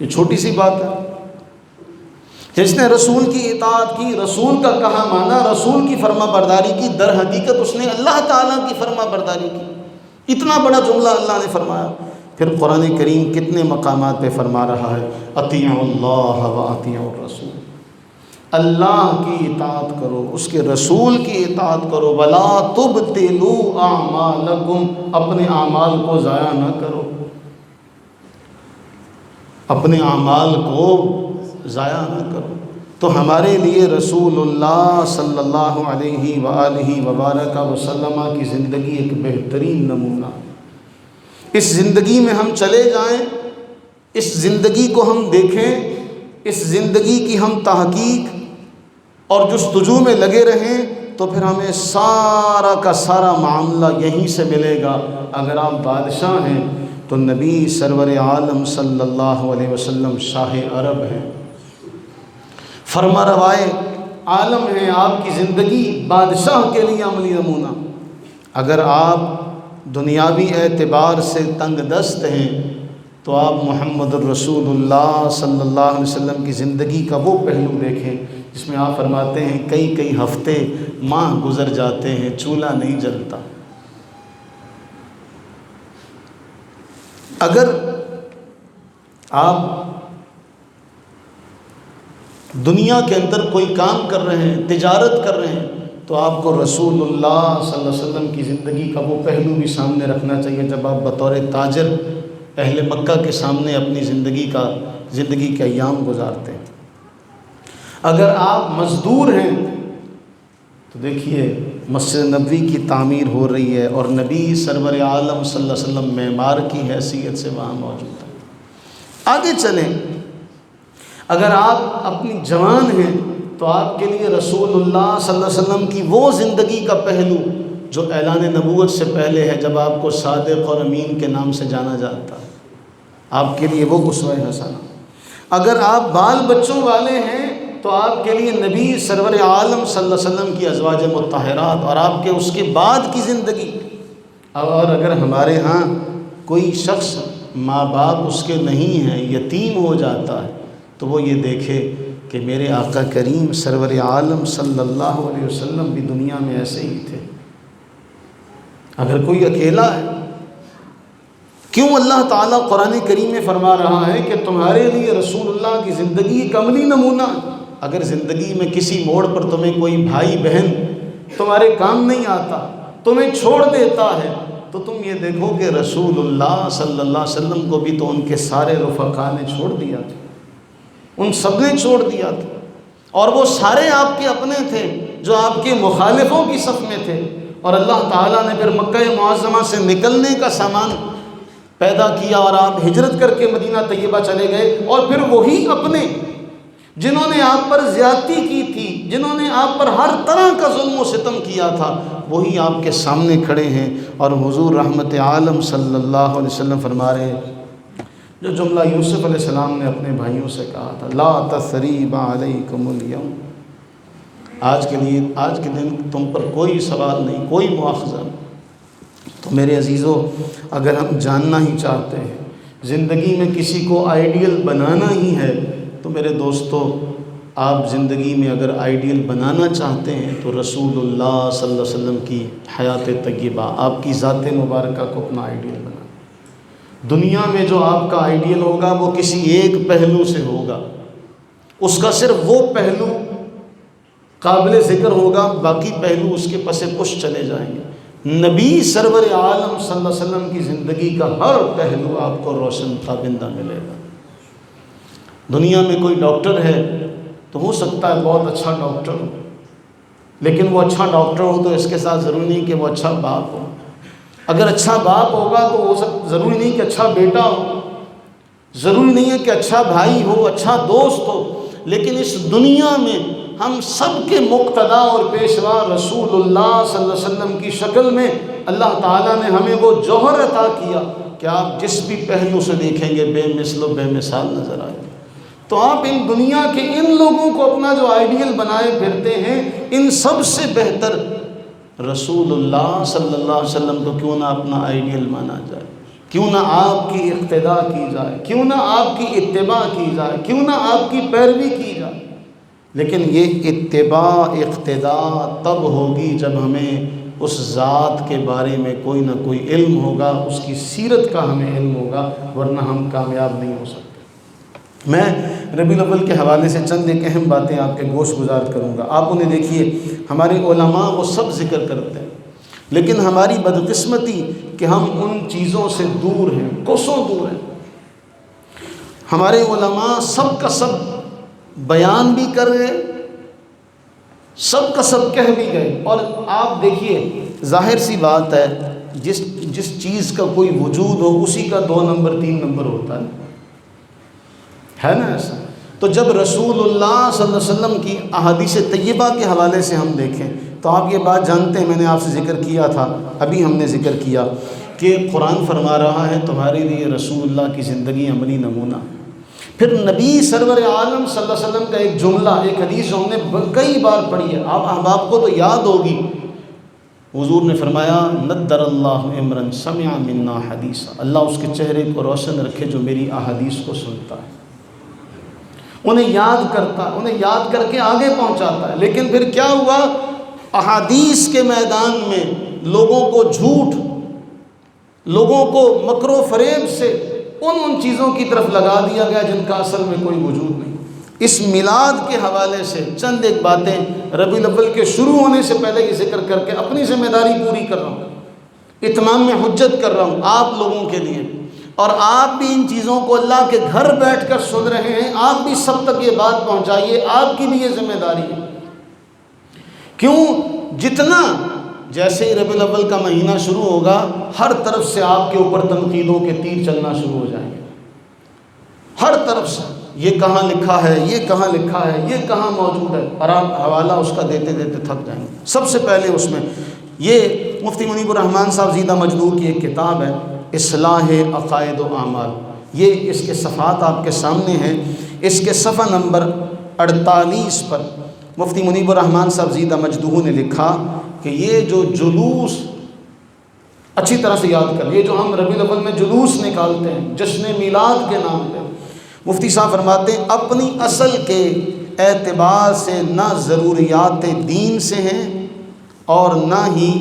یہ چھوٹی سی بات ہے، جس نے رسول کی اطاعت کی، رسول کا کہا مانا رسول کی فرما برداری کی، در حقیقت اس نے اللہ تعالیٰ کی فرما برداری کی۔ اتنا بڑا جملہ اللہ نے فرمایا۔ پھر قرآن کریم کتنے مقامات پہ فرما رہا ہے اطیعوا اللہ و اطیعوا الرسول، اللہ کی اطاعت کرو، اس کے رسول کی اطاعت کرو، ولا تبطلوا اعمالکم، اپنے اعمال کو ضائع نہ کرو، اپنے اعمال کو ضائع نہ کرو۔ تو ہمارے لیے رسول اللہ صلی اللہ علیہ وآلہ وبارک وسلم کی زندگی ایک بہترین نمونہ۔ اس زندگی میں ہم چلے جائیں، اس زندگی کو ہم دیکھیں، اس زندگی کی ہم تحقیق اور جستجو میں لگے رہیں، تو پھر ہمیں سارا کا سارا معاملہ یہیں سے ملے گا۔ اگر آپ بادشاہ ہیں تو نبی سرور عالم صلی اللہ علیہ وسلم شاہ عرب ہیں، فرما روائے عالم ہیں، آپ کی زندگی بادشاہ کے لیے عملی نمونہ۔ اگر آپ دنیاوی اعتبار سے تنگ دست ہیں تو آپ محمد الرسول اللہ صلی اللہ علیہ وسلم کی زندگی کا وہ پہلو دیکھیں جس میں آپ فرماتے ہیں کئی کئی ہفتے ماہ گزر جاتے ہیں، چولہا نہیں جلتا۔ اگر آپ دنیا کے اندر کوئی کام کر رہے ہیں، تجارت کر رہے ہیں، تو آپ کو رسول اللہ صلی اللہ علیہ وسلم کی زندگی کا وہ پہلو بھی سامنے رکھنا چاہیے جب آپ بطور تاجر اہل مکہ کے سامنے اپنی زندگی کے ایام گزارتے ہیں۔ اگر آپ مزدور ہیں تو دیکھیے مسجد نبوی کی تعمیر ہو رہی ہے اور نبی سرور عالم صلی اللہ علیہ وسلم معمار کی حیثیت سے وہاں موجود ہے۔ آگے چلیں، اگر آپ اپنی جوان ہیں تو آپ کے لیے رسول اللہ صلی اللہ علیہ وسلم کی وہ زندگی کا پہلو جو اعلان نبوت سے پہلے ہے، جب آپ کو صادق اور امین کے نام سے جانا جاتا ہے، آپ کے لیے وہ اسوہ حسنہ۔ اگر آپ بال بچوں والے ہیں تو آپ کے لیے نبی سرور عالم صلی اللہ علیہ وسلم کی ازواج مطہرات اور آپ کے اس کے بعد کی زندگی۔ اور اگر ہمارے ہاں کوئی شخص ماں باپ اس کے نہیں ہیں، یتیم ہو جاتا ہے، تو وہ یہ دیکھے کہ میرے آقا کریم سرور عالم صلی اللہ علیہ وسلم بھی دنیا میں ایسے ہی تھے۔ اگر کوئی اکیلا ہے، کیوں اللہ تعالیٰ قرآن کریم میں فرما رہا ہے کہ تمہارے لیے رسول اللہ کی زندگی ایک عملی نمونہ ہے۔ اگر زندگی میں کسی موڑ پر تمہیں کوئی بھائی بہن تمہارے کام نہیں آتا، تمہیں چھوڑ دیتا ہے، تو تم یہ دیکھو کہ رسول اللہ صلی اللہ علیہ وسلم کو بھی تو ان کے سارے رفقا نے چھوڑ دیا تھا، ان سب نے چھوڑ دیا تھا، اور وہ سارے آپ کے اپنے تھے جو آپ کے مخالفوں کی صف میں تھے۔ اور اللہ تعالیٰ نے پھر مکہ معظمہ سے نکلنے کا سامان پیدا کیا اور آپ ہجرت کر کے مدینہ طیبہ چلے گئے، اور پھر وہی اپنے جنہوں نے آپ پر زیادتی کی تھی، جنہوں نے آپ پر ہر طرح کا ظلم و ستم کیا تھا، وہی آپ کے سامنے کھڑے ہیں۔ اور حضور رحمت عالم صلی اللہ علیہ وسلم فرما رہے ہیں جو جملہ یوسف علیہ السلام نے اپنے بھائیوں سے کہا تھا، لا تثریب علیکم اليوم، آج کے دن تم پر کوئی سوال نہیں، کوئی مواخذہ نہیں۔ تو میرے عزیزو، اگر ہم جاننا ہی چاہتے ہیں، زندگی میں کسی کو آئیڈیل بنانا ہی ہے، تو میرے دوستو، آپ زندگی میں اگر آئیڈیل بنانا چاہتے ہیں تو رسول اللہ صلی اللہ علیہ وسلم کی حیات طیبہ، آپ کی ذات مبارکہ کو اپنا آئیڈیل بنائیں۔ دنیا میں جو آپ کا آئیڈیل ہوگا وہ کسی ایک پہلو سے ہوگا، اس کا صرف وہ پہلو قابل ذکر ہوگا، باقی پہلو اس کے پس پش چلے جائیں گے۔ نبی سرور عالم صلی اللہ علیہ وسلم کی زندگی کا ہر پہلو آپ کو روشن تابندہ ملے گا۔ دنیا میں کوئی ڈاکٹر ہے تو ہو سکتا ہے بہت اچھا ڈاکٹر ہو، لیکن وہ اچھا ڈاکٹر ہو تو اس کے ساتھ ضروری نہیں کہ وہ اچھا باپ ہو۔ اگر اچھا باپ ہوگا تو ضروری نہیں کہ اچھا بیٹا ہو، ضروری نہیں ہے کہ اچھا بھائی ہو، اچھا دوست ہو، لیکن اس دنیا میں ہم سب کے مقتدا اور پیشوا رسول اللہ صلی اللہ علیہ وسلم کی شکل میں اللہ تعالیٰ نے ہمیں وہ جوہر عطا کیا کہ آپ جس بھی پہلو سے دیکھیں گے بے مثل و بے مثال نظر آئے۔ تو آپ ان دنیا کے ان لوگوں کو اپنا جو آئیڈیل بنائے پھرتے ہیں، ان سب سے بہتر رسول اللہ صلی اللہ علیہ وسلم کو کیوں نہ اپنا آئیڈیل مانا جائے، کیوں نہ آپ کی اقتداء کی جائے، کیوں نہ آپ کی اتباع کی جائے، کیوں نہ آپ کی پیروی کی جائے۔ لیکن یہ اتباع اقتداء تب ہوگی جب ہمیں اس ذات کے بارے میں کوئی نہ کوئی علم ہوگا، اس کی سیرت کا ہمیں علم ہوگا، ورنہ ہم کامیاب نہیں ہو سکتے۔ میں ربیع الاول کے حوالے سے چند ایک اہم باتیں آپ کے گوش گزار کروں گا۔ آپ انہیں دیکھیے، ہمارے علماء وہ سب ذکر کرتے ہیں، لیکن ہماری بدقسمتی کہ ہم ان چیزوں سے دور ہیں، کوسوں دور ہیں۔ ہمارے علماء سب کا سب بیان بھی کر گئے، سب کا سب کہہ بھی گئے، اور آپ دیکھیے ظاہر سی بات ہے، جس چیز کا کوئی وجود ہو اسی کا 2 نمبر 3 نمبر ہوتا ہے نا ایسا۔ تو جب رسول اللہ صلی اللہ علیہ وسلم کی احادیث طیبہ کے حوالے سے ہم دیکھیں تو آپ یہ بات جانتے ہیں، میں نے آپ سے ذکر کیا تھا، ابھی ہم نے ذکر کیا کہ قرآن فرما رہا ہے تمہارے لیے رسول اللہ کی زندگی عملی نمونہ۔ پھر نبی سرور عالم صلی اللہ علیہ وسلم کا ایک جملہ، ایک حدیث ہم نے کئی بار پڑھی ہے، آپ احباب کو تو یاد ہوگی۔ حضور نے فرمایا، نضر اللہ عمرا سمع منا حدیثا، اللہ اس کے چہرے کو روشن رکھے جو میری احادیث کو سنتا ہے، انہیں یاد کرتا، انہیں یاد کر کے آگے پہنچاتا ہے۔ لیکن پھر کیا ہوا؟ احادیث کے میدان میں لوگوں کو جھوٹ، لوگوں کو مکر و فریب سے ان چیزوں کی طرف لگا دیا گیا جن کا اصل میں کوئی وجود نہیں۔ اس میلاد کے حوالے سے چند ایک باتیں ربیع الاول کے شروع ہونے سے پہلے یہ ذکر کر کے اپنی ذمہ داری پوری کر رہا ہوں، اتمام میں حجت کر رہا ہوں آپ لوگوں کے لیے، اور آپ بھی ان چیزوں کو اللہ کے گھر بیٹھ کر سن رہے ہیں، آپ بھی سب تک یہ بات پہنچائیے، آپ کی بھی یہ ذمہ داری ہے۔ کیوں؟ جتنا جیسے ہی ربیع الاول کا مہینہ شروع ہوگا، ہر طرف سے آپ کے اوپر تنقیدوں کے تیر چلنا شروع ہو جائیں گے، ہر طرف سے، یہ کہاں لکھا ہے، یہ کہاں لکھا ہے، یہ کہاں موجود ہے، اور آپ حوالہ اس کا دیتے دیتے تھک جائیں گے۔ سب سے پہلے اس میں یہ مفتی منیب الرحمن صاحب زیدہ مجدور کی ایک کتاب ہے، اصلاح عقائد و اعمال، یہ اس کے صفحات آپ کے سامنے ہیں۔ اس کے صفحہ نمبر 48 پر مفتی منیب الرحمن صاحب زیدہ مجدور نے لکھا کہ یہ جو جلوس، اچھی طرح سے یاد کر، یہ جو ہم ربیع الاول میں جلوس نکالتے ہیں جشن میلاد کے نام پہ، مفتی صاحب فرماتے ہیں اپنی اصل کے اعتبار سے نہ ضروریات دین سے ہیں اور نہ ہی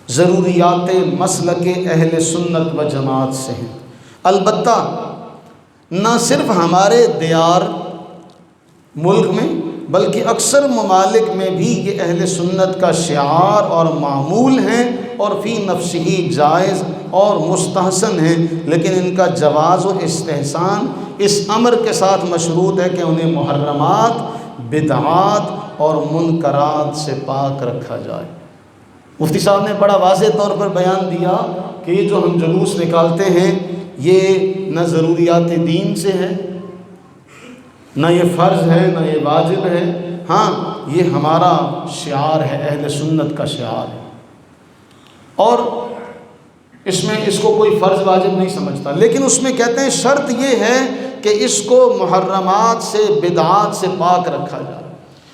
ضروریات مسلک اہل سنت و جماعت سے ہیں۔ البتہ نہ صرف ہمارے دیار ملک میں بلکہ اکثر ممالک میں بھی یہ اہل سنت کا شعار اور معمول ہیں اور فی نفسہ جائز اور مستحسن ہیں، لیکن ان کا جواز و استحسان اس امر کے ساتھ مشروط ہے کہ انہیں محرمات، بدعات اور منکرات سے پاک رکھا جائے۔ مفتی صاحب نے بڑا واضح طور پر بیان دیا کہ یہ جو ہم جلوس نکالتے ہیں یہ نہ ضروریات دین سے ہے، نہ یہ فرض ہے، نہ یہ واجب ہے، ہاں یہ ہمارا شعار ہے، اہل سنت کا شعار ہے، اور اس میں اس کو کوئی فرض واجب نہیں سمجھتا، لیکن اس میں کہتے ہیں شرط یہ ہے کہ اس کو محرمات سے، بدعات سے پاک رکھا جائے۔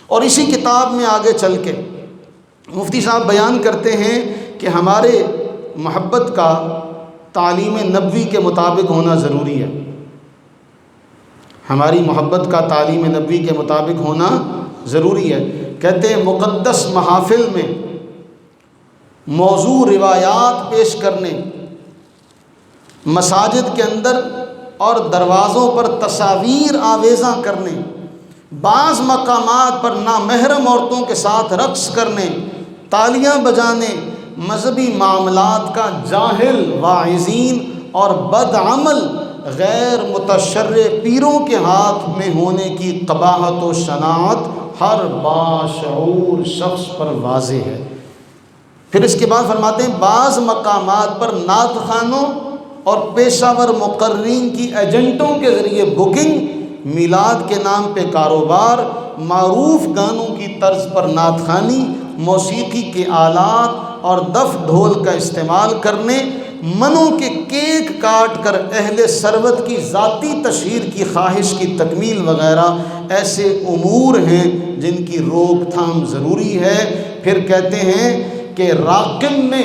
اور اسی کتاب میں آگے چل کے مفتی صاحب بیان کرتے ہیں کہ ہمارے محبت کا تعلیم نبوی کے مطابق ہونا ضروری ہے، ہماری محبت کا تعلیم نبوی کے مطابق ہونا ضروری ہے۔ کہتے ہیں مقدس محافل میں موضوع روایات پیش کرنے، مساجد کے اندر اور دروازوں پر تصاویر آویزاں کرنے، بعض مقامات پر نامحرم عورتوں کے ساتھ رقص کرنے، تالیاں بجانے، مذہبی معاملات کا جاہل واعظین اور بدعمل غیر متشرع پیروں کے ہاتھ میں ہونے کی قباحت و شناعت ہر باشعور شخص پر واضح ہے۔ پھر اس کے بعد فرماتے ہیں بعض مقامات پر نعت خوانوں اور پیشہ ور مقررین کی ایجنٹوں کے ذریعے بکنگ، میلاد کے نام پہ کاروبار، معروف گانوں کی طرز پر نعت خوانی، موسیقی کے آلات اور دف ڈھول کا استعمال کرنے، منوں کے کیک کاٹ کر اہل ثروت کی ذاتی تشہیر کی خواہش کی تکمیل وغیرہ ایسے امور ہیں جن کی روک تھام ضروری ہے۔ پھر کہتے ہیں کہ راقم نے،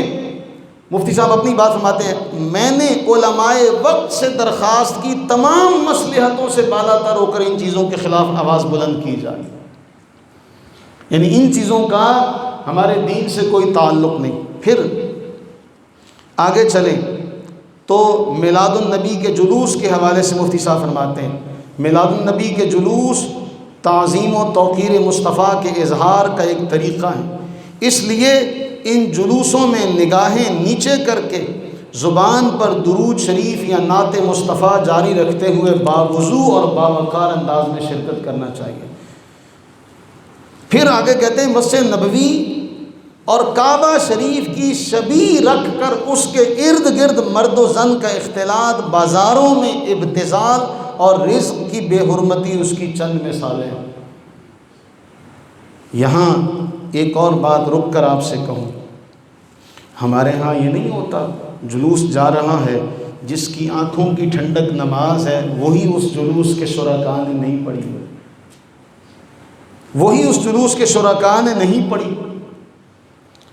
مفتی صاحب اپنی بات فرماتے ہیں، میں نے علماء وقت سے درخواست کی تمام مصلحتوں سے بالا تر ہو کر ان چیزوں کے خلاف آواز بلند کی جائے، یعنی ان چیزوں کا ہمارے دین سے کوئی تعلق نہیں۔ پھر آگے چلیں تو میلاد النبی کے جلوس کے حوالے سے مفتی صاحب فرماتے ہیں میلاد النبی کے جلوس تعظیم و توقیر مصطفیٰ کے اظہار کا ایک طریقہ ہے، اس لیے ان جلوسوں میں نگاہیں نیچے کر کے زبان پر درود شریف یا نعت مصطفیٰ جاری رکھتے ہوئے باوضو اور باوقار انداز میں شرکت کرنا چاہیے۔ پھر آگے کہتے ہیں مسجد نبوی اور کعبہ شریف کی شبیہ رکھ کر اس کے ارد گرد مرد و زن کا اختلاط، بازاروں میں ابتذال اور رزق کی بے حرمتی اس کی چند مثالیں ہیں۔ یہاں ایک اور بات رک کر آپ سے کہوں، ہمارے ہاں یہ نہیں ہوتا جلوس جا رہا ہے، جس کی آنکھوں کی ٹھنڈک نماز ہے وہی اس جلوس کے شرکاء نے نہیں پڑھی، وہی اس جلوس کے شرکاء نے نہیں پڑھی۔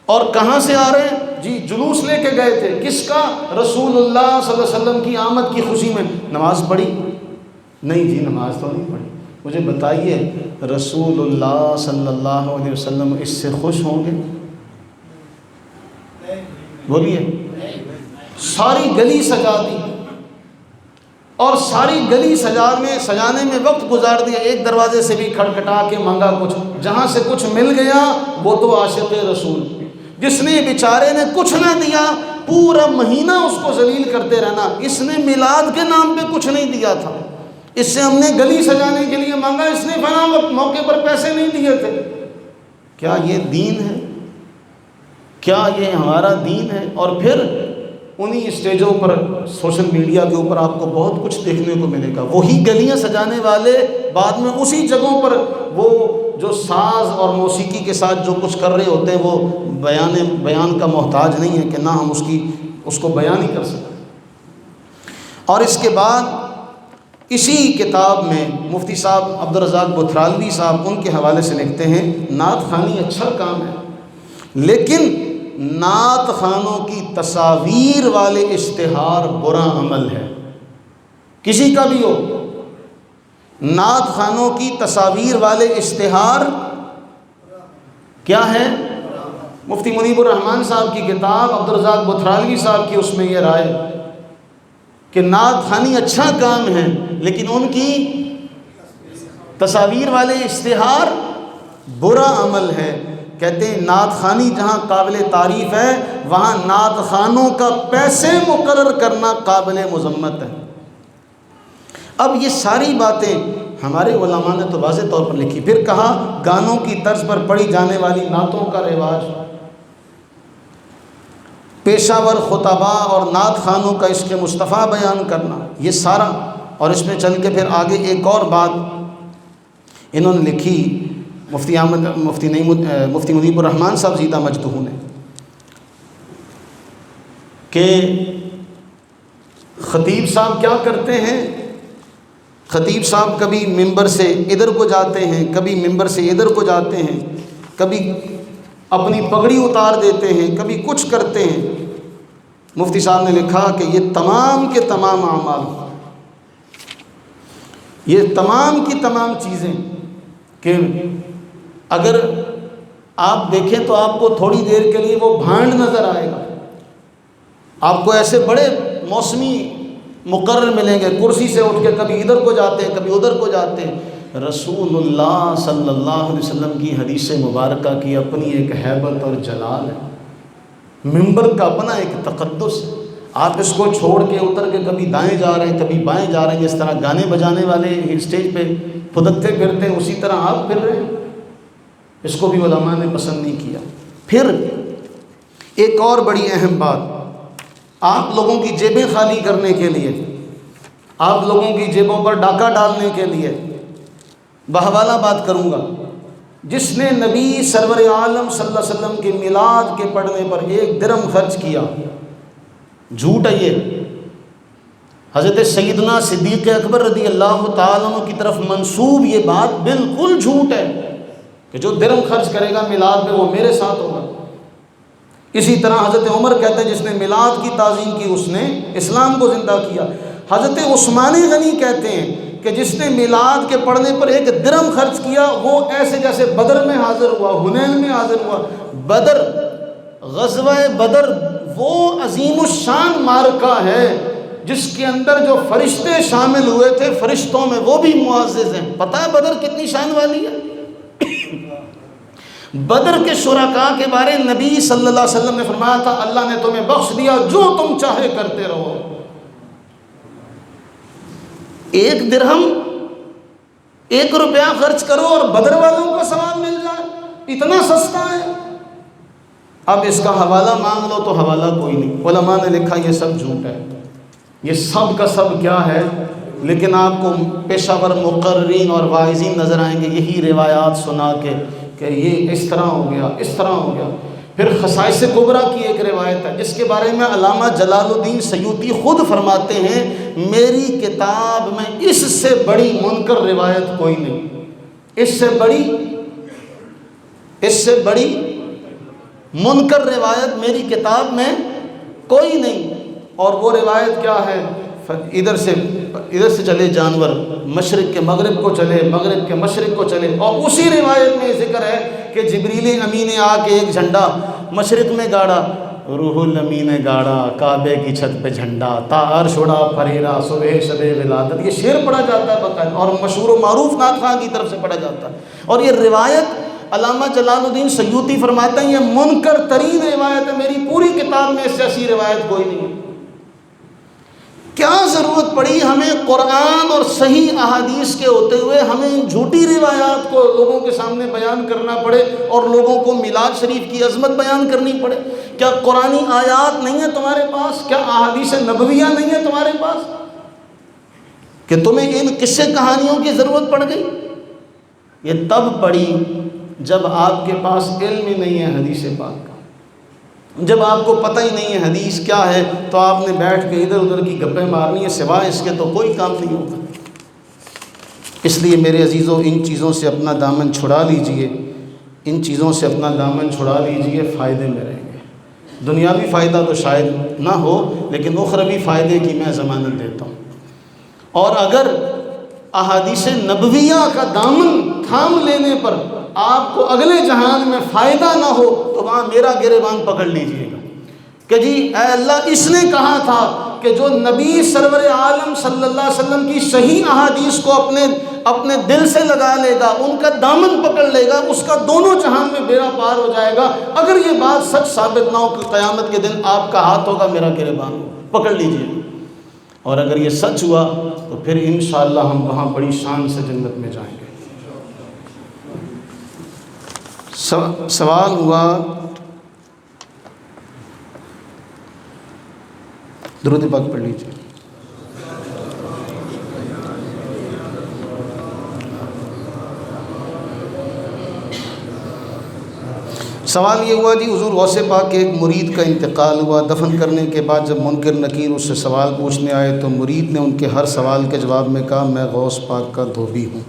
اور کہاں سے آ رہے ہیں؟ جی جلوس لے کے گئے تھے، کس کا؟ رسول اللہ صلی اللہ علیہ وسلم کی آمد کی خوشی میں۔ نماز پڑھی؟ نہیں جی نماز تو نہیں پڑھی۔ مجھے بتائیے رسول اللہ صلی اللہ علیہ وسلم اس سے خوش ہوں گے؟ بولیے۔ ساری گلی سجا دی اور ساری گلی سجانے میں وقت گزار دیا، ایک دروازے سے بھی کھٹکھٹا کے مانگا کچھ، جہاں سے کچھ مل گیا وہ تو عاشق رسول۔ جس نے بیچارے نے کچھ نہ دیا پورا مہینہ اس کو ذلیل کرتے رہنا، اس نے میلاد کے نام پہ کچھ نہیں دیا تھا، اس سے ہم نے گلی سجانے کے لیے مانگا، اس نے فلاں موقع پر پیسے نہیں دیے تھے۔ کیا یہ دین ہے؟ کیا یہ ہمارا دین ہے؟ اور پھر انہی اسٹیجوں پر سوشل میڈیا کے اوپر آپ کو بہت کچھ دیکھنے کو ملے گا، وہی گلیاں سجانے والے بعد میں اسی جگہوں پر وہ جو ساز اور موسیقی کے ساتھ جو کچھ کر رہے ہوتے ہیں وہ بیان کا محتاج نہیں ہے کہ نہ ہم اس کو بیان ہی کر سکیں۔ اور اس کے بعد اسی کتاب میں مفتی صاحب عبدالرزاق بترالوی صاحب ان کے حوالے سے لکھتے ہیں نعت خوانی اچھا کام ہے، لیکن نعت خوانوں کی تصاویر والے اشتہار برا عمل ہے، کسی کا بھی ہو، نعت خوانوں کی تصاویر والے اشتہار کیا ہے؟ مفتی منیب الرحمان صاحب کی کتاب، عبدالرزاق بتھرالوی صاحب کی، اس میں یہ رائے کہ نعت خوانی اچھا کام ہے، لیکن ان کی تصاویر والے اشتہار برا عمل ہے۔ کہتے ہیں نعت خوانی جہاں قابل تعریف ہے، وہاں نعت خوانوں کا پیسے مقرر کرنا قابل مذمت ہے۔ اب یہ ساری باتیں ہمارے علماء نے تو واضح طور پر لکھی۔ پھر کہا گانوں کی طرز پر پڑھی جانے والی نعتوں کا رواج، پیشہ ور خطباء اور نعت خوانوں کا عشق مصطفیٰ بیان کرنا، یہ سارا، اور اس میں چل کے پھر آگے ایک اور بات انہوں نے لکھی مفتی منیب الرحمان صاحب زیدہ مجدہ نے، کہ خطیب صاحب کیا کرتے ہیں؟ خطیب صاحب کبھی ممبر سے ادھر کو جاتے ہیں، کبھی ممبر سے ادھر کو جاتے ہیں، کبھی اپنی پگڑی اتار دیتے ہیں، کبھی کچھ کرتے ہیں۔ مفتی صاحب نے لکھا کہ یہ تمام کے تمام اعمال، یہ تمام کی تمام چیزیں کہ اگر آپ دیکھیں تو آپ کو تھوڑی دیر کے لیے وہ بھانڈ نظر آئے گا، آپ کو ایسے بڑے موسمی مقرر ملیں گے، کرسی سے اٹھ کے کبھی ادھر کو جاتے ہیں، کبھی ادھر کو جاتے ہیں۔ رسول اللہ صلی اللہ علیہ وسلم کی حدیث مبارکہ کی اپنی ایک ہیبت اور جلال ہے، منبر کا اپنا ایک تقدس ہے۔ آپ اس کو چھوڑ کے اتر کے کبھی دائیں جا رہے ہیں، کبھی بائیں جا رہے ہیں، جس طرح گانے بجانے والے اسٹیج پہ پھدکتے پھرتے ہیں، اسی طرح آپ پھر رہے ہیں۔ اس کو بھی علماء نے پسند نہیں کیا۔ پھر ایک اور بڑی اہم بات، آپ لوگوں کی جیبیں خالی کرنے کے لیے، آپ لوگوں کی جیبوں پر ڈاکہ ڈالنے کے لیے بحوالہ بات کروں گا، جس نے نبی سرور عالم صلی اللہ علیہ وسلم کے میلاد کے پڑھنے پر 1 درہم خرچ کیا، جھوٹ ہے یہ۔ حضرت سیدنا صدیق اکبر رضی اللہ تعالیٰ عنہ کی طرف منسوب یہ بات بالکل جھوٹ ہے کہ جو درہم خرچ کرے گا میلاد میں وہ میرے ساتھ ہوگا۔ اسی طرح حضرت عمر کہتے ہیں جس نے میلاد کی تعظیم کی اس نے اسلام کو زندہ کیا۔ حضرت عثمان غنی کہتے ہیں کہ جس نے میلاد کے پڑھنے پر 1 درہم خرچ کیا وہ ایسے جیسے بدر میں حاضر ہوا، حنین میں حاضر ہوا۔ بدر، غزوہ بدر وہ عظیم الشان معرکہ ہے جس کے اندر جو فرشتے شامل ہوئے تھے، فرشتوں میں وہ بھی معزز ہیں۔ پتہ ہے بدر کتنی شان والی ہے؟ بدر کے شرکاء کے بارے نبی صلی اللہ علیہ وسلم نے فرمایا تھا اللہ نے تمہیں بخش دیا جو تم چاہے کرتے رہو۔ 1 درہم 1 روپیہ خرچ کرو اور بدر والوں کا ثواب مل جائے، اتنا سستا ہے۔ اب اس کا حوالہ مانگ لو تو حوالہ کوئی نہیں۔ علماء نے لکھا یہ سب جھوٹ ہے، یہ سب کا سب کیا ہے، لیکن آپ کو پیشہ ور مقررین اور واعظین نظر آئیں گے یہی روایات سنا کے کہ یہ اس طرح ہو گیا، اس طرح ہو گیا۔ پھر خصائص کبریٰ کی ایک روایت ہے جس کے بارے میں علامہ جلال الدین سیوطی خود فرماتے ہیں میری کتاب میں اس سے بڑی منکر روایت کوئی نہیں، اس سے بڑی منکر روایت میری کتاب میں کوئی نہیں۔ اور وہ روایت کیا ہے؟ ادھر سے چلے جانور، مشرق کے مغرب کو چلے، مغرب کے مشرق کو چلے، اور اسی روایت میں ذکر ہے کہ جبریل امین نے آ کے ایک جھنڈا مشرق میں گاڑا، روح الامین نے گاڑا کعبے کی چھت پہ جھنڈا، تا عرش اڑا پریرا صبح شب ولادت۔ یہ شعر پڑھا جاتا ہے باقاعدہ اور مشہور و معروف نعت خواں کی طرف سے پڑھا جاتا ہے۔ اور یہ روایت علامہ جلال الدین سیوطی فرماتے ہیں یہ منکر ترین روایت ہے، میری پوری کتاب میں اس سے ایسی روایت کوئی نہیں ہے۔ کیا ضرورت پڑی ہمیں قرآن اور صحیح احادیث کے ہوتے ہوئے ہمیں جھوٹی روایات کو لوگوں کے سامنے بیان کرنا پڑے اور لوگوں کو میلاد شریف کی عظمت بیان کرنی پڑے؟ کیا قرآنی آیات نہیں ہیں تمہارے پاس؟ کیا احادیث نبویہ نہیں ہیں تمہارے پاس کہ تمہیں ان قصے کہانیوں کی ضرورت پڑ گئی؟ یہ تب پڑی جب آپ کے پاس علم ہی نہیں ہے حدیث پاک کا، جب آپ کو پتہ ہی نہیں ہے حدیث کیا ہے تو آپ نے بیٹھ کے ادھر ادھر کی گپیں مارنی ہے، سوائے اس کے تو کوئی کام نہیں ہوگا۔ اس لیے میرے عزیزوں ان چیزوں سے اپنا دامن چھڑا لیجئے، ان چیزوں سے اپنا دامن چھڑا لیجئے، فائدے میں رہیں گے۔ دنیاوی فائدہ تو شاید نہ ہو لیکن اخروی فائدے کی میں ضمانت دیتا ہوں۔ اور اگر احادیث نبویہ کا دامن تھام لینے پر آپ کو اگلے جہان میں فائدہ نہ ہو تو وہاں میرا گریبان پکڑ لیجئے گا کہ جی اے اللہ اس نے کہا تھا کہ جو نبی سرور عالم صلی اللہ علیہ وسلم کی صحیح احادیث کو اپنے دل سے لگا لے گا، ان کا دامن پکڑ لے گا، اس کا دونوں جہان میں بیڑا پار ہو جائے گا۔ اگر یہ بات سچ ثابت نہ ہو کہ قیامت کے دن آپ کا ہاتھ ہوگا، میرا گریبان پکڑ لیجئے، اور اگر یہ سچ ہوا تو پھر انشاءاللہ ہم وہاں بڑی شان سے جنت میں جائیں گے۔ سوال ہوا، درود پاک پڑھ لیجیے۔ سوال یہ ہوا جی حضور غوث پاک کے ایک مرید کا انتقال ہوا، دفن کرنے کے بعد جب منکر نکیر اس سے سوال پوچھنے آئے تو مرید نے ان کے ہر سوال کے جواب میں کہا میں غوث پاک کا دھوبی ہوں۔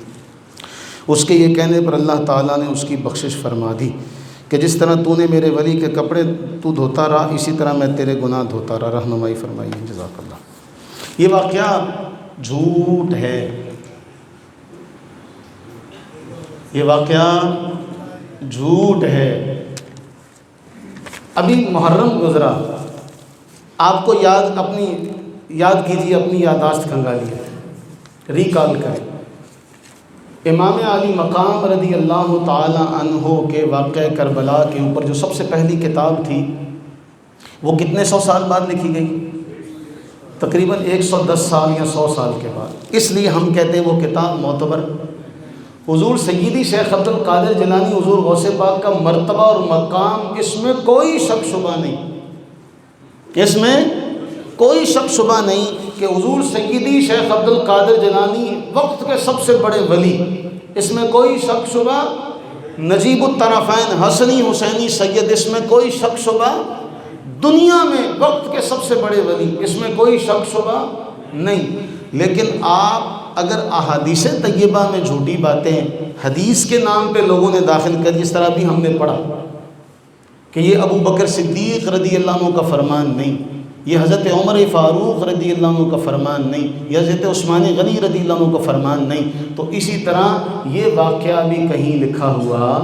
اس کے یہ کہنے پر اللہ تعالیٰ نے اس کی بخشش فرما دی کہ جس طرح تو نے میرے ولی کے کپڑے تو دھوتا رہا، اسی طرح میں تیرے گناہ دھوتا رہا۔ رہنمائی فرمائیے، جزاک اللہ۔ یہ واقعہ جھوٹ ہے، یہ واقعہ جھوٹ ہے۔ ابھی محرم گزرا، آپ کو یاد کیجیے، اپنی یادداشت کھنگالیے، ریکال کریں۔ امام علی مقام رضی اللہ تعالی عنہ کے واقعہ کربلا کے اوپر جو سب سے پہلی کتاب تھی وہ کتنے 100 سال بعد لکھی گئی؟ تقریباً 110 سال یا 100 سال کے بعد۔ اس لیے ہم کہتے ہیں وہ کتاب معتبر۔ حضور سیدی شیخ عبد القادر جیلانی حضور غوث پاک کا مرتبہ اور مقام، اس میں کوئی شک شبہ نہیں، اس میں کوئی شک شبہ نہیں کہ حضور سیدی شیخ عبد القادر جیلانی وقت کے سب سے بڑے ولی، اس میں کوئی شک شبہ۔ نجیب الطرفین حسنی حسینی سید، اس میں کوئی شک شبہ۔ دنیا میں وقت کے سب سے بڑے ولی، اس میں کوئی شک شبہ نہیں۔ لیکن آپ اگر احادیث طیبہ میں جھوٹی باتیں حدیث کے نام پہ لوگوں نے داخل کر، جس طرح بھی ہم نے پڑھا کہ یہ ابو بکر صدیق رضی اللہ عنہ کا فرمان نہیں، یہ حضرت عمر فاروق رضی اللہ عنہ کا فرمان نہیں، یہ حضرت عثمان غنی رضی اللہ عنہ کا فرمان نہیں، تو اسی طرح یہ واقعہ بھی کہیں لکھا ہوا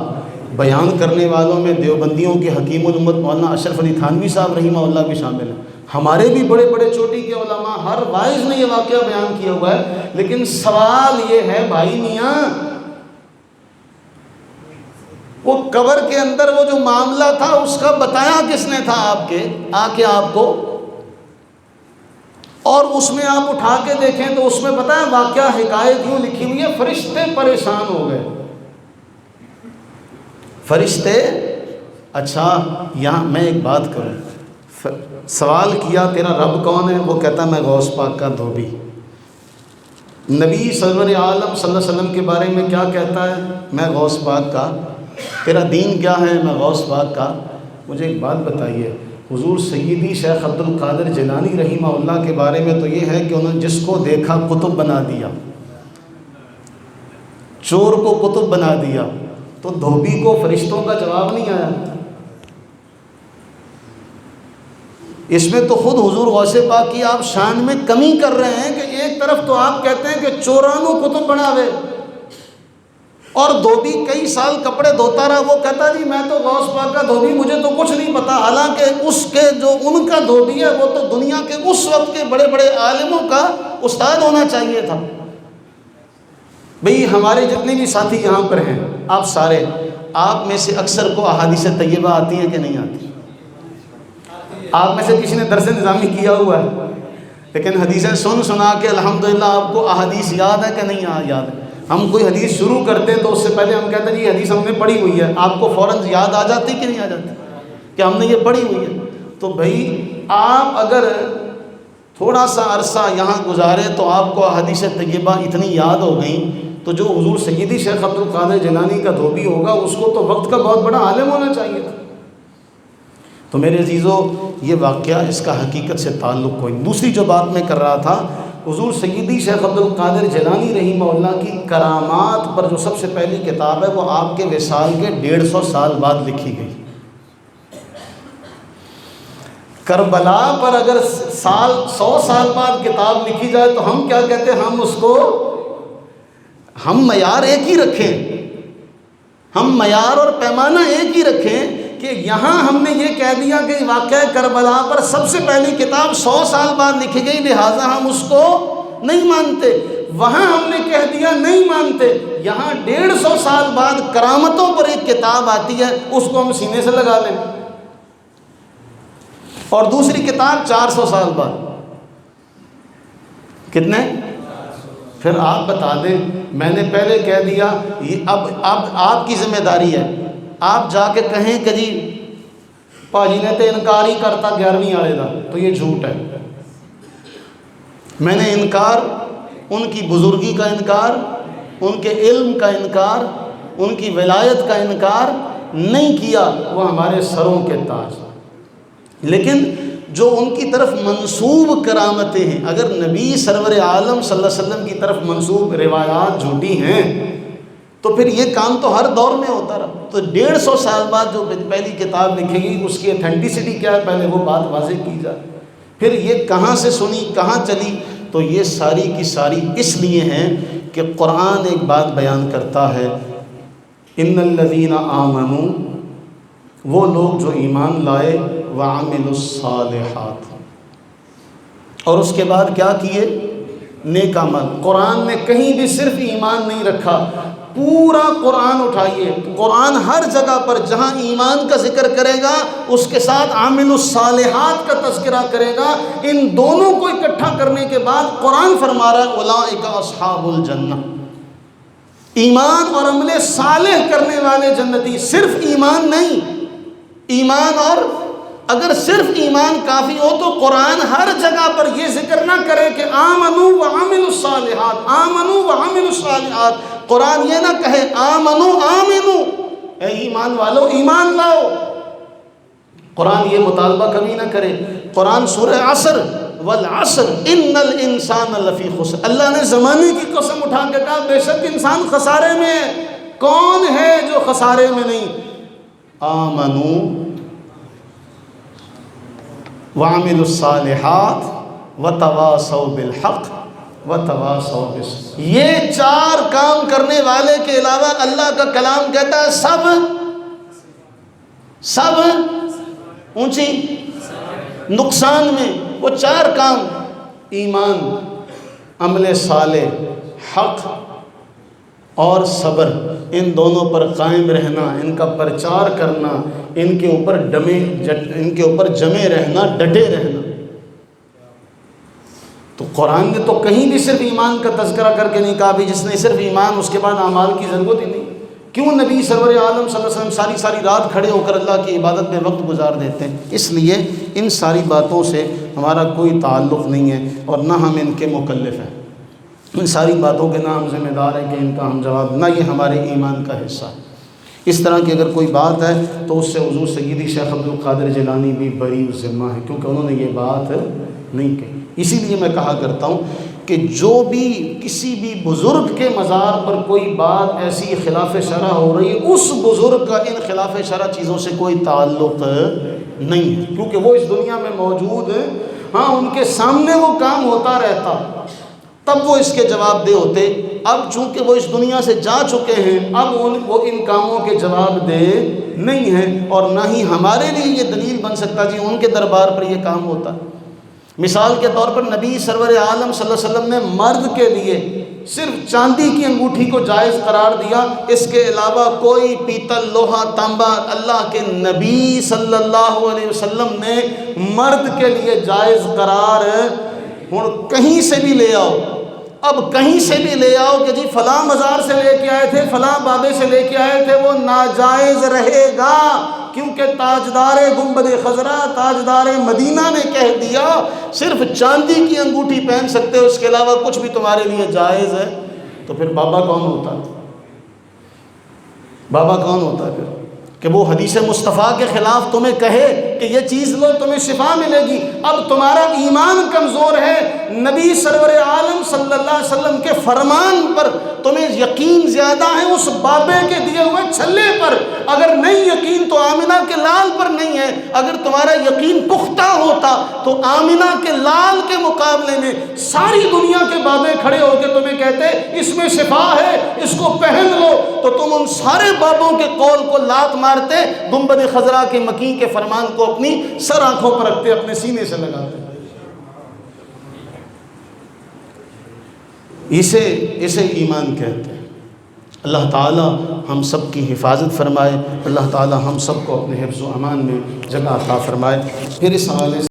بیان کرنے والوں میں دیوبندیوں کے حکیم الامت مولانا اشرف علی تھانوی صاحب رحمہ اللہ بھی شامل ہیں۔ ہمارے بھی بڑے بڑے چوٹی کے علماء، ہر وائز نے یہ واقعہ بیان کیا ہوا ہے۔ لیکن سوال یہ ہے بھائی میاں، وہ قبر کے اندر وہ جو معاملہ تھا اس کا بتایا کس نے تھا آپ کو؟ اور اس میں آپ اٹھا کے دیکھیں تو اس میں پتہ ہے واقعہ حکایت یوں لکھی ہوئی ہے، فرشتے پریشان ہو گئے۔ فرشتے، اچھا یہاں میں ایک بات کروں، سوال کیا تیرا رب کون ہے؟ وہ کہتا میں غوث پاک کا دھوبی۔ نبی سرور عالم صلی اللہ علیہ وسلم کے بارے میں کیا کہتا ہے؟ میں غوث پاک کا۔ تیرا دین کیا ہے؟ میں غوث پاک کا۔ مجھے ایک بات بتائیے، حضور سیدی شیخ عبد القادر جیلانی رحمہ اللہ کے بارے میں تو یہ ہے کہ انہوں نے جس کو دیکھا قطب بنا دیا، چور کو قطب بنا دیا، تو دھوبی کو فرشتوں کا جواب نہیں آیا؟ اس میں تو خود حضور غوث پاک کی آپ شان میں کمی کر رہے ہیں کہ ایک طرف تو آپ کہتے ہیں کہ چورانو قطب بناوے، اور دھوبی کئی سال کپڑے دھوتا رہا، وہ کہتا جی میں تو غوث پاک کا دھوبی، مجھے تو کچھ نہیں پتا، حالانکہ اس کے جو ان کا دھوبی ہے وہ تو دنیا کے اس وقت کے بڑے بڑے عالموں کا استاد ہونا چاہیے تھا۔ بھئی ہمارے جتنے بھی ساتھی یہاں پر ہیں، آپ سارے، آپ میں سے اکثر کو احادیث طیبہ آتی ہیں کہ نہیں آتی؟ آپ میں سے کسی نے درس نظامی کیا ہوا ہے، لیکن حدیثیں سنا کے الحمدللہ آپ کو احادیث یاد ہے کہ نہیں یاد ہے؟ ہم کوئی حدیث شروع کرتے ہیں تو اس سے پہلے ہم کہتے ہیں جی یہ حدیث ہم نے پڑھی ہوئی ہے، آپ کو فوراً یاد آ جاتی کہ نہیں آ جاتی کہ ہم نے یہ پڑھی ہوئی ہے؟ تو بھائی آپ اگر تھوڑا سا عرصہ یہاں گزارے تو آپ کو احادیث طیبہ اتنی یاد ہو گئیں، تو جو حضور سیدی شیخ عبد القادر جیلانی کا دھوبی ہوگا اس کو تو وقت کا بہت بڑا عالم ہونا چاہیے تھا۔ تو میرے عزیزو، یہ واقعہ اس کا حقیقت سے تعلق کوئی نہیں۔ دوسری جو بات میں کر رہا تھا، حضور سیدی شیخ عبد القادر جیلانی رحمہ اللہ کی کرامات پر جو سب سے پہلی کتاب ہے وہ آپ کے وصال کے 150 سال بعد لکھی گئی۔ کربلا پر اگر 100 سال بعد کتاب لکھی جائے تو ہم کیا کہتے ہیں؟ ہم اس کو ہم معیار ایک ہی رکھیں، ہم معیار اور پیمانہ ایک ہی رکھیں کہ یہاں ہم نے یہ کہہ دیا کہ واقعہ کربلا پر سب سے پہلی کتاب 100 سال بعد لکھی گئی لہٰذا ہم اس کو نہیں مانتے، وہاں ہم نے کہہ دیا نہیں مانتے، یہاں 150 سال بعد کرامتوں پر ایک کتاب آتی ہے اس کو ہم سینے سے لگا لیں، اور دوسری کتاب 400 سال بعد، کتنے؟ پھر آپ بتا دیں، میں نے پہلے کہہ دیا، اب آپ کی ذمہ داری ہے، آپ جا کے کہیں کہ جی پاجی نے تو انکار ہی کرتا 11ویں والے دا، تو یہ جھوٹ ہے۔ میں نے انکار، ان کی بزرگی کا انکار، ان کے علم کا انکار، ان کی ولایت کا انکار نہیں کیا، وہ ہمارے سروں کے تاج، لیکن جو ان کی طرف منسوب کرامتیں ہیں، اگر نبی سرور عالم صلی اللہ علیہ وسلم کی طرف منسوب روایات جھوٹی ہیں تو پھر یہ کام تو ہر دور میں ہوتا رہا۔ تو 150 سال بعد جو پہلی کتاب لکھے گی اس کی اتھینٹسٹی کیا ہے، پہلے وہ بات واضح کی جائے۔ پھر یہ کہاں سے سنی، کہاں چلی، تو یہ ساری کی ساری اس لیے ہیں کہ قرآن ایک بات بیان کرتا ہے، ان الذین آمنوا، وہ لوگ جو ایمان لائے، وعملوا الصالحات، اور اس کے بعد کیا کیے، نیک عمل۔ قرآن نے کہیں بھی صرف ایمان نہیں رکھا، پورا قرآن اٹھائیے، قرآن ہر جگہ پر جہاں ایمان کا ذکر کرے گا اس کے ساتھ عامل الصالحات کا تذکرہ کرے گا، ان دونوں کو اکٹھا کرنے کے بعد قرآن فرما رہا ہے اولئک اصحاب الجنہ، ایمان اور عمل صالح کرنے والے جنتی۔ صرف ایمان نہیں، ایمان، اور اگر صرف ایمان کافی ہو تو قرآن ہر جگہ پر یہ ذکر نہ کرے کہ آمنوا وعملوا الصالحات، آمنوا وعملوا الصالحات، قرآن یہ نہ کہے آمنوا آمنوا، اے ایمان والو ایمان لاؤ، قرآن یہ مطالبہ کبھی نہ کرے۔ قرآن سورہ عصر، والعصر ان الانسان لفی خسر، اللہ نے زمانے کی قسم اٹھا کے کہا بے شک انسان خسارے میں ہے۔ کون ہے جو خسارے میں نہیں؟ آمنوا وعملوا الصالحات وتواصوا بالحق وتواصوا بالصبر، یہ 4 کام کرنے والے کے علاوہ اللہ کا کلام کہتا ہے سب اونچی نقصان میں، وہ 4 کام، ایمان، عمل صالح، حق اور صبر، ان دونوں پر قائم رہنا، ان کا پرچار کرنا، ان کے اوپر جمے رہنا، ڈٹے رہنا۔ تو قرآن نے تو کہیں بھی صرف ایمان کا تذکرہ کر کے نہیں کہا بھی جس نے صرف ایمان اس کے بعد اعمال کی ضرورت ہی نہیں۔ کیوں نبی سرور عالم صلی اللہ علیہ وسلم ساری رات کھڑے ہو کر اللہ کی عبادت میں وقت گزار دیتے ہیں؟ اس لیے ان ساری باتوں سے ہمارا کوئی تعلق نہیں ہے اور نہ ہم ان کے مکلف ہیں، ان ساری باتوں کے نہ ہم ذمہ دار ہیں کہ ان کا ہم جواب، نہ یہ ہمارے ایمان کا حصہ ہے۔ اس طرح کی اگر کوئی بات ہے تو اس سے حضور سیدی شیخ عبد القادر جیلانی بھی بری الذمہ ہے، کیونکہ انہوں نے یہ بات نہیں کہی۔ اسی لیے میں کہا کرتا ہوں کہ جو بھی کسی بھی بزرگ کے مزار پر کوئی بات ایسی خلاف شرع ہو رہی ہے، اس بزرگ کا ان خلاف شرع چیزوں سے کوئی تعلق نہیں ہے، کیونکہ وہ اس دنیا میں موجود ہیں۔ ہاں، ان کے سامنے وہ کام ہوتا رہتا تب وہ اس کے جواب دہ ہوتے، اب چونکہ وہ اس دنیا سے جا چکے ہیں اب وہ ان کاموں کے جواب دہ نہیں ہیں، اور نہ ہی ہمارے لیے یہ دلیل بن سکتا جی ان کے دربار پر یہ کام ہوتا۔ مثال کے طور پر نبی سرور عالم صلی اللہ علیہ وسلم نے مرد کے لیے صرف چاندی کی انگوٹھی کو جائز قرار دیا، اس کے علاوہ کوئی پیتل، لوہا، تانبا اللہ کے نبی صلی اللہ علیہ وسلم نے مرد کے لیے جائز قرار کہیں سے بھی لے آؤ، اب کہیں سے بھی لے آؤ کہ جی فلاں مزار سے لے کے آئے تھے، فلاں بابے سے لے کے آئے تھے، وہ ناجائز رہے گا، کیونکہ تاجدار گنبد خضرا، تاجدار مدینہ نے کہہ دیا صرف چاندی کی انگوٹھی پہن سکتے ہو، اس کے علاوہ کچھ بھی تمہارے لیے جائز ہے۔ تو پھر بابا کون ہوتا؟ بابا کون ہوتا ہے پھر کہ وہ حدیث مصطفیٰ کے خلاف تمہیں کہے کہ یہ چیز لو تمہیں شفا ملے گی، اب تمہارا ایمان کمزور ہے، نبی سرور عالم صلی اللہ علیہ وسلم کے فرمان پر تمہیں یقین زیادہ ہے اس بابے کے دیے ہوئے چھلے پر، اگر نہیں یقین تو آمنہ کے لال پر نہیں ہے، اگر تمہارا یقین پختہ ہوتا تو آمنہ کے لال کے مقابلے میں ساری دنیا کے بابے کھڑے ہو کے تمہیں کہتے اس میں شفا ہے، اس کو پہن لو، تو تم ان سارے بابوں کے قول کو لات مارتے، گنبد خضرا کے مکین کے فرمان کو اپنی سر آنکھوں پر رکھتے، اپنے سینے سے لگاتے۔ اسے ایمان کہتے ہیں۔ اللہ تعالی ہم سب کی حفاظت فرمائے، اللہ تعالی ہم سب کو اپنے حفظ و امان میں جگہ عطا فرمائے۔ پھر اس حوالے سے